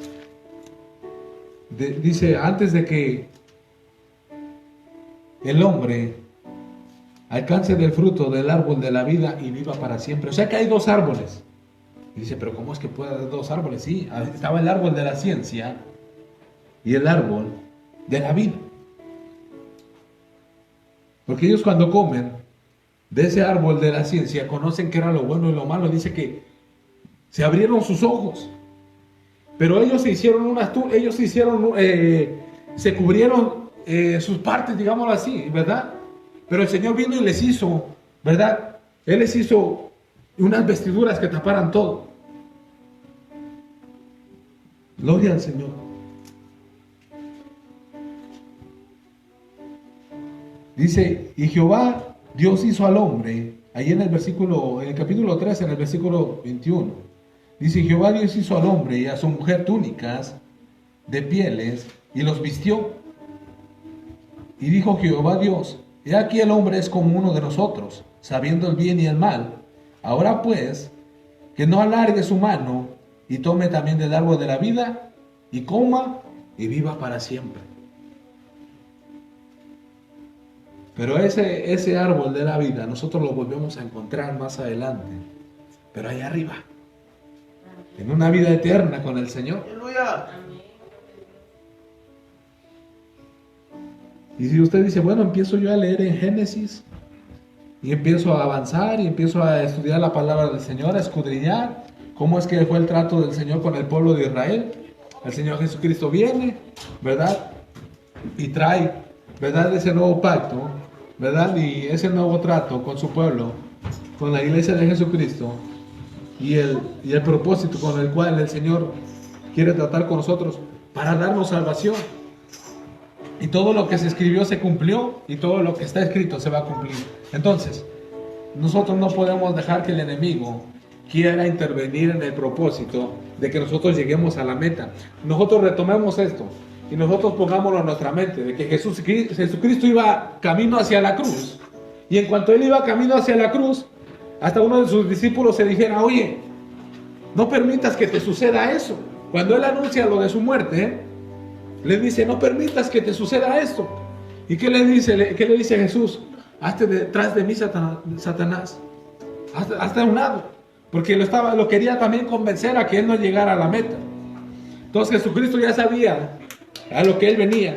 A: Dice, antes de que el hombre alcance del fruto del árbol de la vida y viva para siempre. O sea que hay dos árboles. Y dice, pero ¿cómo es que puede haber dos árboles? Sí, estaba el árbol de la ciencia y el árbol de la vida. Porque ellos cuando comen de ese árbol de la ciencia conocen que era lo bueno y lo malo. Dice que se abrieron sus ojos. Pero ellos se cubrieron sus partes, digámoslo así, ¿verdad? Pero el Señor vino y les hizo, ¿verdad? Él les hizo unas vestiduras que taparan todo. Gloria al Señor. Dice, y Jehová Dios hizo al hombre, ahí en el capítulo 3, en el versículo 21. Dice, Jehová Dios hizo al hombre y a su mujer túnicas de pieles y los vistió. Y dijo Jehová Dios, he aquí el hombre es como uno de nosotros, sabiendo el bien y el mal. Ahora pues, que no alargue su mano y tome también del árbol de la vida y coma y viva para siempre. Pero ese árbol de la vida nosotros lo volvemos a encontrar más adelante, pero allá arriba, en una vida eterna con el Señor.
C: Aleluya.
A: Y si usted dice, bueno, empiezo yo a leer en Génesis y empiezo a avanzar y empiezo a estudiar la palabra del Señor, a escudriñar cómo es que fue el trato del Señor con el pueblo de Israel. El Señor Jesucristo viene, ¿verdad? Y trae, ¿verdad?, ese nuevo pacto, ¿verdad? Y ese nuevo trato con su pueblo, con la iglesia de Jesucristo y el propósito con el cual el Señor quiere tratar con nosotros para darnos salvación. Y todo lo que se escribió se cumplió y todo lo que está escrito se va a cumplir. Entonces, nosotros no podemos dejar que el enemigo quiera intervenir en el propósito de que nosotros lleguemos a la meta. Nosotros retomemos esto y nosotros pongámoslo en nuestra mente, de que Jesucristo iba camino hacia la cruz. Y en cuanto Él iba camino hacia la cruz, hasta uno de sus discípulos se dijera, oye, no permitas que te suceda eso. Cuando Él anuncia lo de su muerte, le dice, no permitas que te suceda esto. ¿Y qué le dice Jesús? Hazte detrás de mí, Satanás. Hazte a un lado. Porque lo quería también convencer a que Él no llegara a la meta. Entonces Jesucristo ya sabía a lo que Él venía.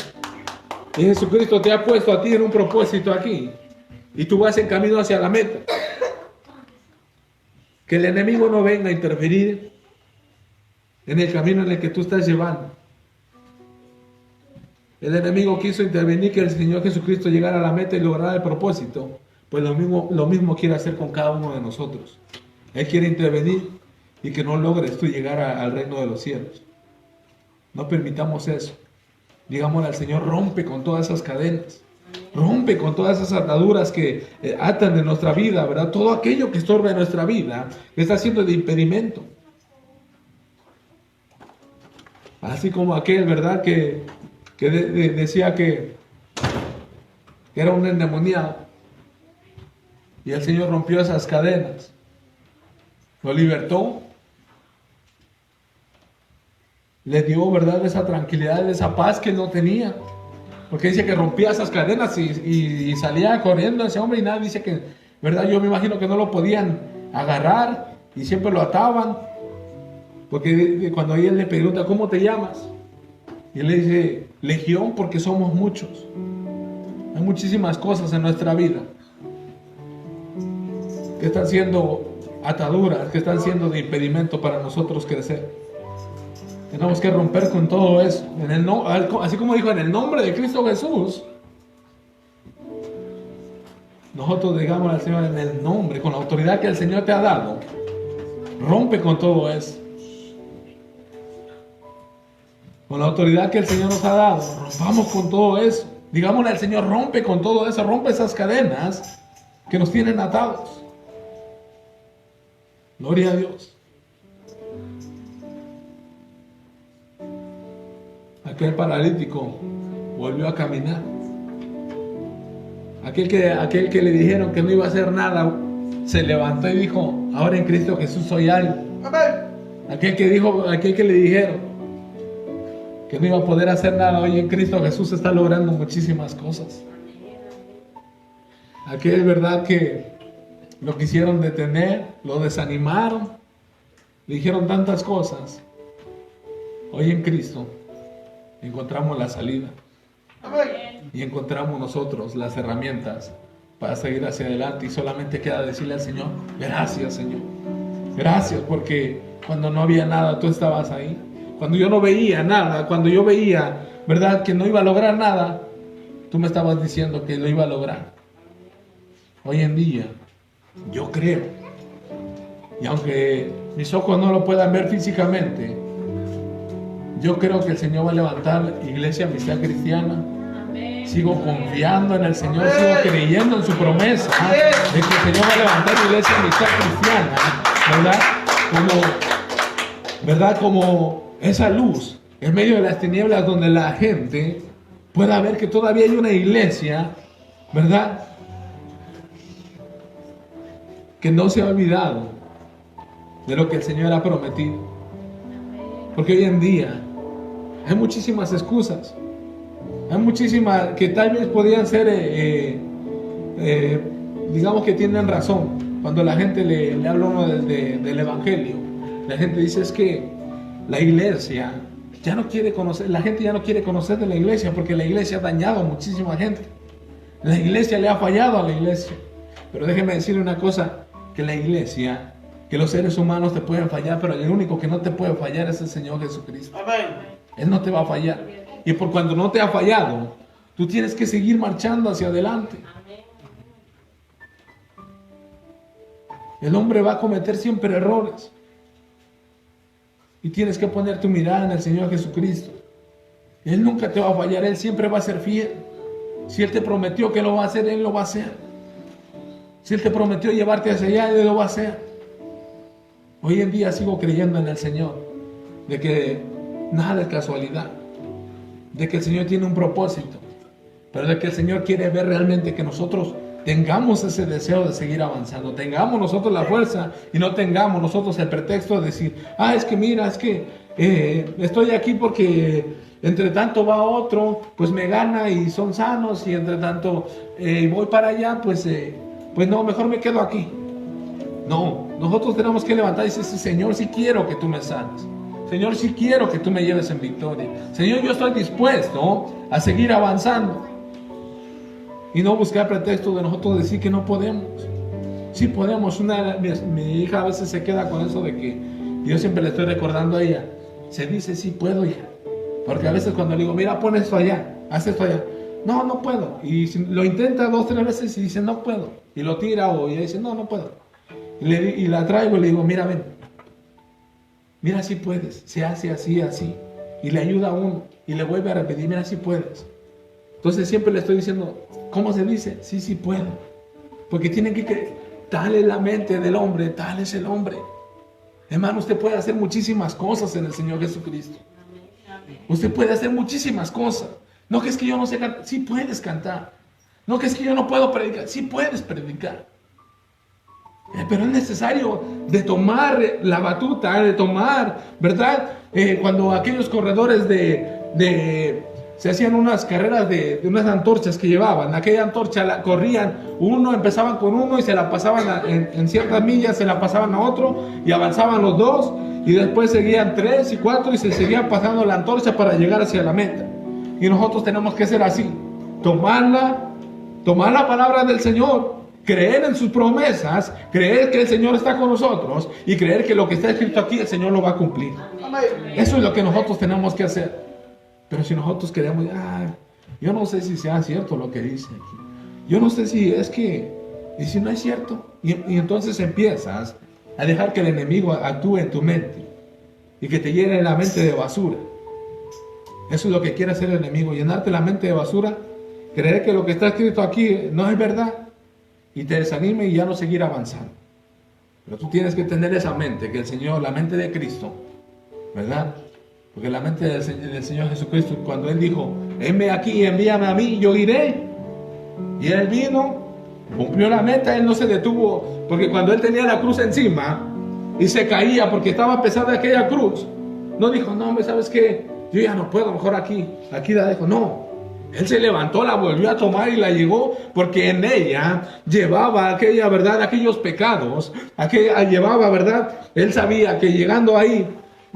A: Y Jesucristo te ha puesto a ti en un propósito aquí. Y tú vas en camino hacia la meta. Que el enemigo no venga a interferir en el camino en el que tú estás llevando. El enemigo quiso intervenir que el Señor Jesucristo llegara a la meta y lograra el propósito. Pues lo mismo quiere hacer con cada uno de nosotros. Él quiere intervenir y que no logres tú llegar al reino de los cielos. No permitamos eso. Digámosle al Señor, rompe con todas esas cadenas. Rompe con todas esas ataduras que atan de nuestra vida, ¿verdad? Todo aquello que estorba en nuestra vida, que está haciendo de impedimento. Así como aquel, ¿verdad? Que decía que era un endemoniado. Y el Señor rompió esas cadenas. Lo libertó. le dio, ¿verdad?, esa tranquilidad, esa paz que no tenía. Porque dice que rompía esas cadenas y salía corriendo ese hombre y nada, dice que, ¿verdad? Yo me imagino que no lo podían agarrar y siempre lo ataban. Porque cuando él le pregunta, ¿cómo te llamas? Y él le dice, Legión, porque somos muchos. Hay muchísimas cosas en nuestra vida que están siendo ataduras, que están siendo de impedimento para nosotros crecer. Tenemos que romper con todo eso. Así como dijo, en el nombre de Cristo Jesús. Nosotros digamos al Señor, en el nombre, con la autoridad que el Señor te ha dado, rompe con todo eso. Con la autoridad que el Señor nos ha dado, rompamos con todo eso. Digámosle al Señor, rompe con todo eso, rompe esas cadenas que nos tienen atados. Gloria a Dios. Aquel paralítico volvió a caminar. Aquel que le dijeron que no iba a hacer nada, se levantó y dijo, ahora en Cristo Jesús soy algo. Aquel que le dijeron que no iba a poder hacer nada, hoy en Cristo Jesús está logrando muchísimas cosas. Aquel, verdad, que lo quisieron detener, lo desanimaron, le dijeron tantas cosas. Hoy en Cristo encontramos la salida. Y encontramos nosotros las herramientas para seguir hacia adelante. Y solamente queda decirle al Señor, gracias, Señor. Gracias, porque cuando no había nada, tú estabas ahí. Cuando yo no veía nada, cuando yo veía, ¿verdad?, que no iba a lograr nada, tú me estabas diciendo que lo iba a lograr. Hoy en día, yo creo. Y aunque mis ojos no lo puedan ver físicamente, yo creo que el Señor va a levantar Iglesia Amistad Cristiana. Sigo confiando en el Señor, sigo creyendo en su promesa de que el Señor va a levantar Iglesia Amistad Cristiana, ¿verdad? Como esa luz en medio de las tinieblas, donde la gente pueda ver que todavía hay una iglesia, ¿verdad?, que no se ha olvidado de lo que el Señor ha prometido. Porque hoy en día hay muchísimas excusas. Hay muchísimas que tal vez podrían ser, digamos que tienen razón. Cuando la gente le habla a uno del Evangelio, la gente dice es que la iglesia ya no quiere conocer, la gente ya no quiere conocer de la iglesia porque la iglesia ha dañado a muchísima gente. La iglesia le ha fallado a la iglesia. Pero déjeme decirle una cosa, que la iglesia, que los seres humanos te pueden fallar, pero el único que no te puede fallar es el Señor Jesucristo.
C: Amén.
A: Él no te va a fallar. Y por cuando no te ha fallado, tú tienes que seguir marchando hacia adelante. El hombre va a cometer siempre errores. Y tienes que poner tu mirada en el Señor Jesucristo. Él nunca te va a fallar, Él siempre va a ser fiel. Si Él te prometió que lo va a hacer, Él lo va a hacer. Si Él te prometió llevarte hacia allá, Él lo va a hacer. Hoy en día sigo creyendo en el Señor, de que nada es casualidad, de que el Señor tiene un propósito, pero de que el Señor quiere ver realmente que nosotros tengamos ese deseo de seguir avanzando, tengamos nosotros la fuerza y no tengamos nosotros el pretexto de decir, es que mira, es que estoy aquí porque entre tanto va otro, pues me gana y son sanos, y entre tanto voy para allá, pues no, mejor me quedo aquí. No, nosotros tenemos que levantar y decir, Señor, sí quiero que tú me sanes. Señor, sí quiero que tú me lleves en victoria. Señor, yo estoy dispuesto a seguir avanzando. Y no buscar pretextos de nosotros decir que no podemos. Sí podemos. Mi hija a veces se queda con eso de que yo siempre le estoy recordando a ella. Se dice, sí puedo, hija. Porque a veces cuando le digo, mira, pon esto allá, haz esto allá. No, no puedo. Y lo intenta 2 o 3 veces y dice, no puedo. Y lo tira o ella dice, no, no puedo. Y la traigo y le digo, mira, ven. Mira, si puedes. Se hace así, así. Y le ayuda a uno. Y le vuelve a repetir, mira, si puedes. Entonces siempre le estoy diciendo, ¿cómo se dice? Sí, sí puedo. Porque tienen que tal es la mente del hombre, tal es el hombre. Hermano, usted puede hacer muchísimas cosas en el Señor Jesucristo. Usted puede hacer muchísimas cosas. No que es que yo no sé cantar, sí puedes cantar. No que es que yo no puedo predicar, sí puedes predicar. Pero es necesario de tomar la batuta, de tomar, ¿verdad? Cuando aquellos corredores se hacían unas carreras de unas antorchas que llevaban, aquella antorcha corrían, empezaban con uno y se la pasaban en ciertas millas, se la pasaban a otro y avanzaban los dos y después seguían 3 y 4 y se seguían pasando la antorcha para llegar hacia la meta. Y nosotros tenemos que ser así, tomar la palabra del Señor, creer en sus promesas, creer que el Señor está con nosotros y creer que lo que está escrito aquí el Señor lo va a cumplir. Eso es lo que nosotros tenemos que hacer. Pero si nosotros queremos, yo no sé si sea cierto lo que dice aquí, yo no sé si es que, y si no es cierto, y entonces empiezas a dejar que el enemigo actúe en tu mente y que te llene la mente de basura. Eso es lo que quiere hacer el enemigo, llenarte la mente de basura, creer que lo que está escrito aquí no es verdad y te desanime y ya no seguir avanzando. Pero tú tienes que tener esa mente, que el Señor, la mente de Cristo, ¿verdad? Porque la mente del Señor Jesucristo, cuando Él dijo, heme aquí, envíame a mí, yo iré. Y Él vino, cumplió la meta, Él no se detuvo, porque cuando Él tenía la cruz encima y se caía porque estaba pesada aquella cruz, no dijo, no, hombre, ¿sabes qué? Yo ya no puedo, mejor aquí la dejo. No, Él se levantó, la volvió a tomar y la llegó, porque en ella llevaba aquella verdad, aquellos pecados, llevaba verdad. Él sabía que llegando ahí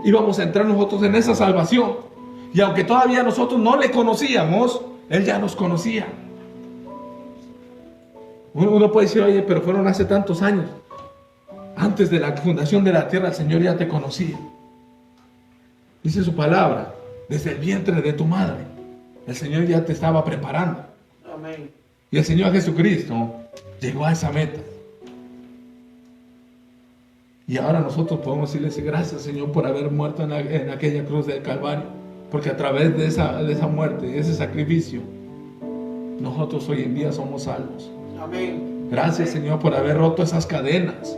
A: íbamos a entrar nosotros en esa salvación. Y aunque todavía nosotros no le conocíamos, Él ya nos conocía. Uno puede decir, oye, pero fueron hace tantos años. Antes de la fundación de la tierra, el Señor ya te conocía. Dice su palabra, desde el vientre de tu madre, el Señor ya te estaba preparando.
C: Amén.
A: Y el Señor Jesucristo llegó a esa meta. Y ahora nosotros podemos decirle gracias, Señor, por haber muerto en aquella cruz del Calvario. Porque a través de esa muerte, de ese sacrificio, nosotros hoy en día somos salvos.
C: Amén.
A: Gracias, Señor, por haber roto esas cadenas.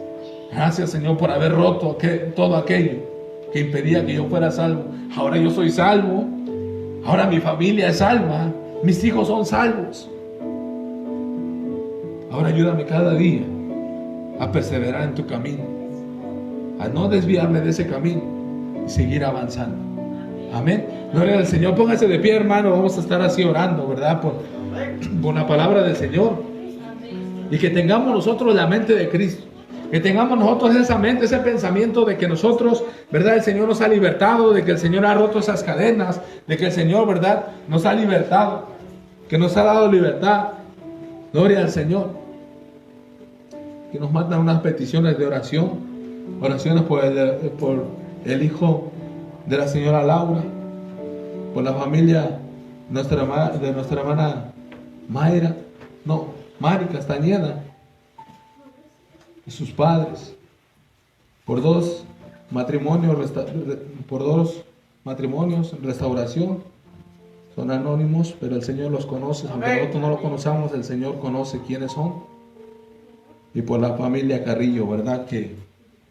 A: Gracias, Señor, por haber roto todo aquello que impedía que yo fuera salvo. Ahora yo soy salvo. Ahora mi familia es salva. Mis hijos son salvos. Ahora ayúdame cada día a perseverar en tu camino, a no desviarme de ese camino y seguir avanzando. Amén. Gloria al Señor. Póngase de pie, hermano. Vamos a estar así orando, ¿verdad? Por la palabra del Señor. Y que tengamos nosotros la mente de Cristo. Que tengamos nosotros esa mente, ese pensamiento de que nosotros, ¿verdad? El Señor nos ha libertado, de que el Señor ha roto esas cadenas, de que el Señor, ¿verdad? Nos ha libertado, que nos ha dado libertad. Gloria al Señor. Que nos mandan unas peticiones de oración. Oraciones por el hijo de la señora Laura, por la familia de nuestra hermana Mari Castañeda y sus padres, por dos matrimonios, restauración. Son anónimos, pero el Señor los conoce. Aunque nosotros no lo conozcamos, el Señor conoce quiénes son. Y por la familia Carrillo, ¿verdad? Que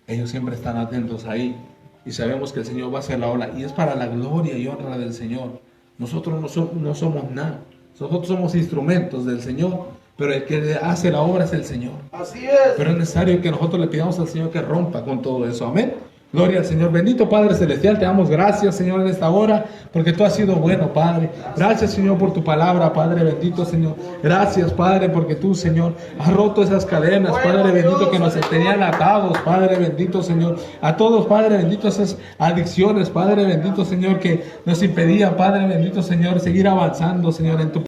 A: ellos siempre están atentos ahí. Y sabemos que el Señor va a hacer la obra. Y es para la gloria y honra del Señor. Nosotros no somos nada. Nosotros somos instrumentos del Señor. Pero el que hace la obra es el Señor.
C: Así es.
A: Pero es necesario que nosotros le pidamos al Señor que rompa con todo eso. Amén. Gloria al Señor. Bendito Padre Celestial, te damos gracias, Señor, en esta hora, porque tú has sido bueno, Padre. Gracias, Señor, por tu palabra, Padre bendito, Señor. Gracias, Padre, porque tú, Señor, has roto esas cadenas, Padre bendito, que nos tenían atados, Padre bendito, Señor. A todos, Padre bendito, esas adicciones, Padre bendito, Señor, que nos impedían, Padre bendito, Señor, seguir avanzando, Señor, en tu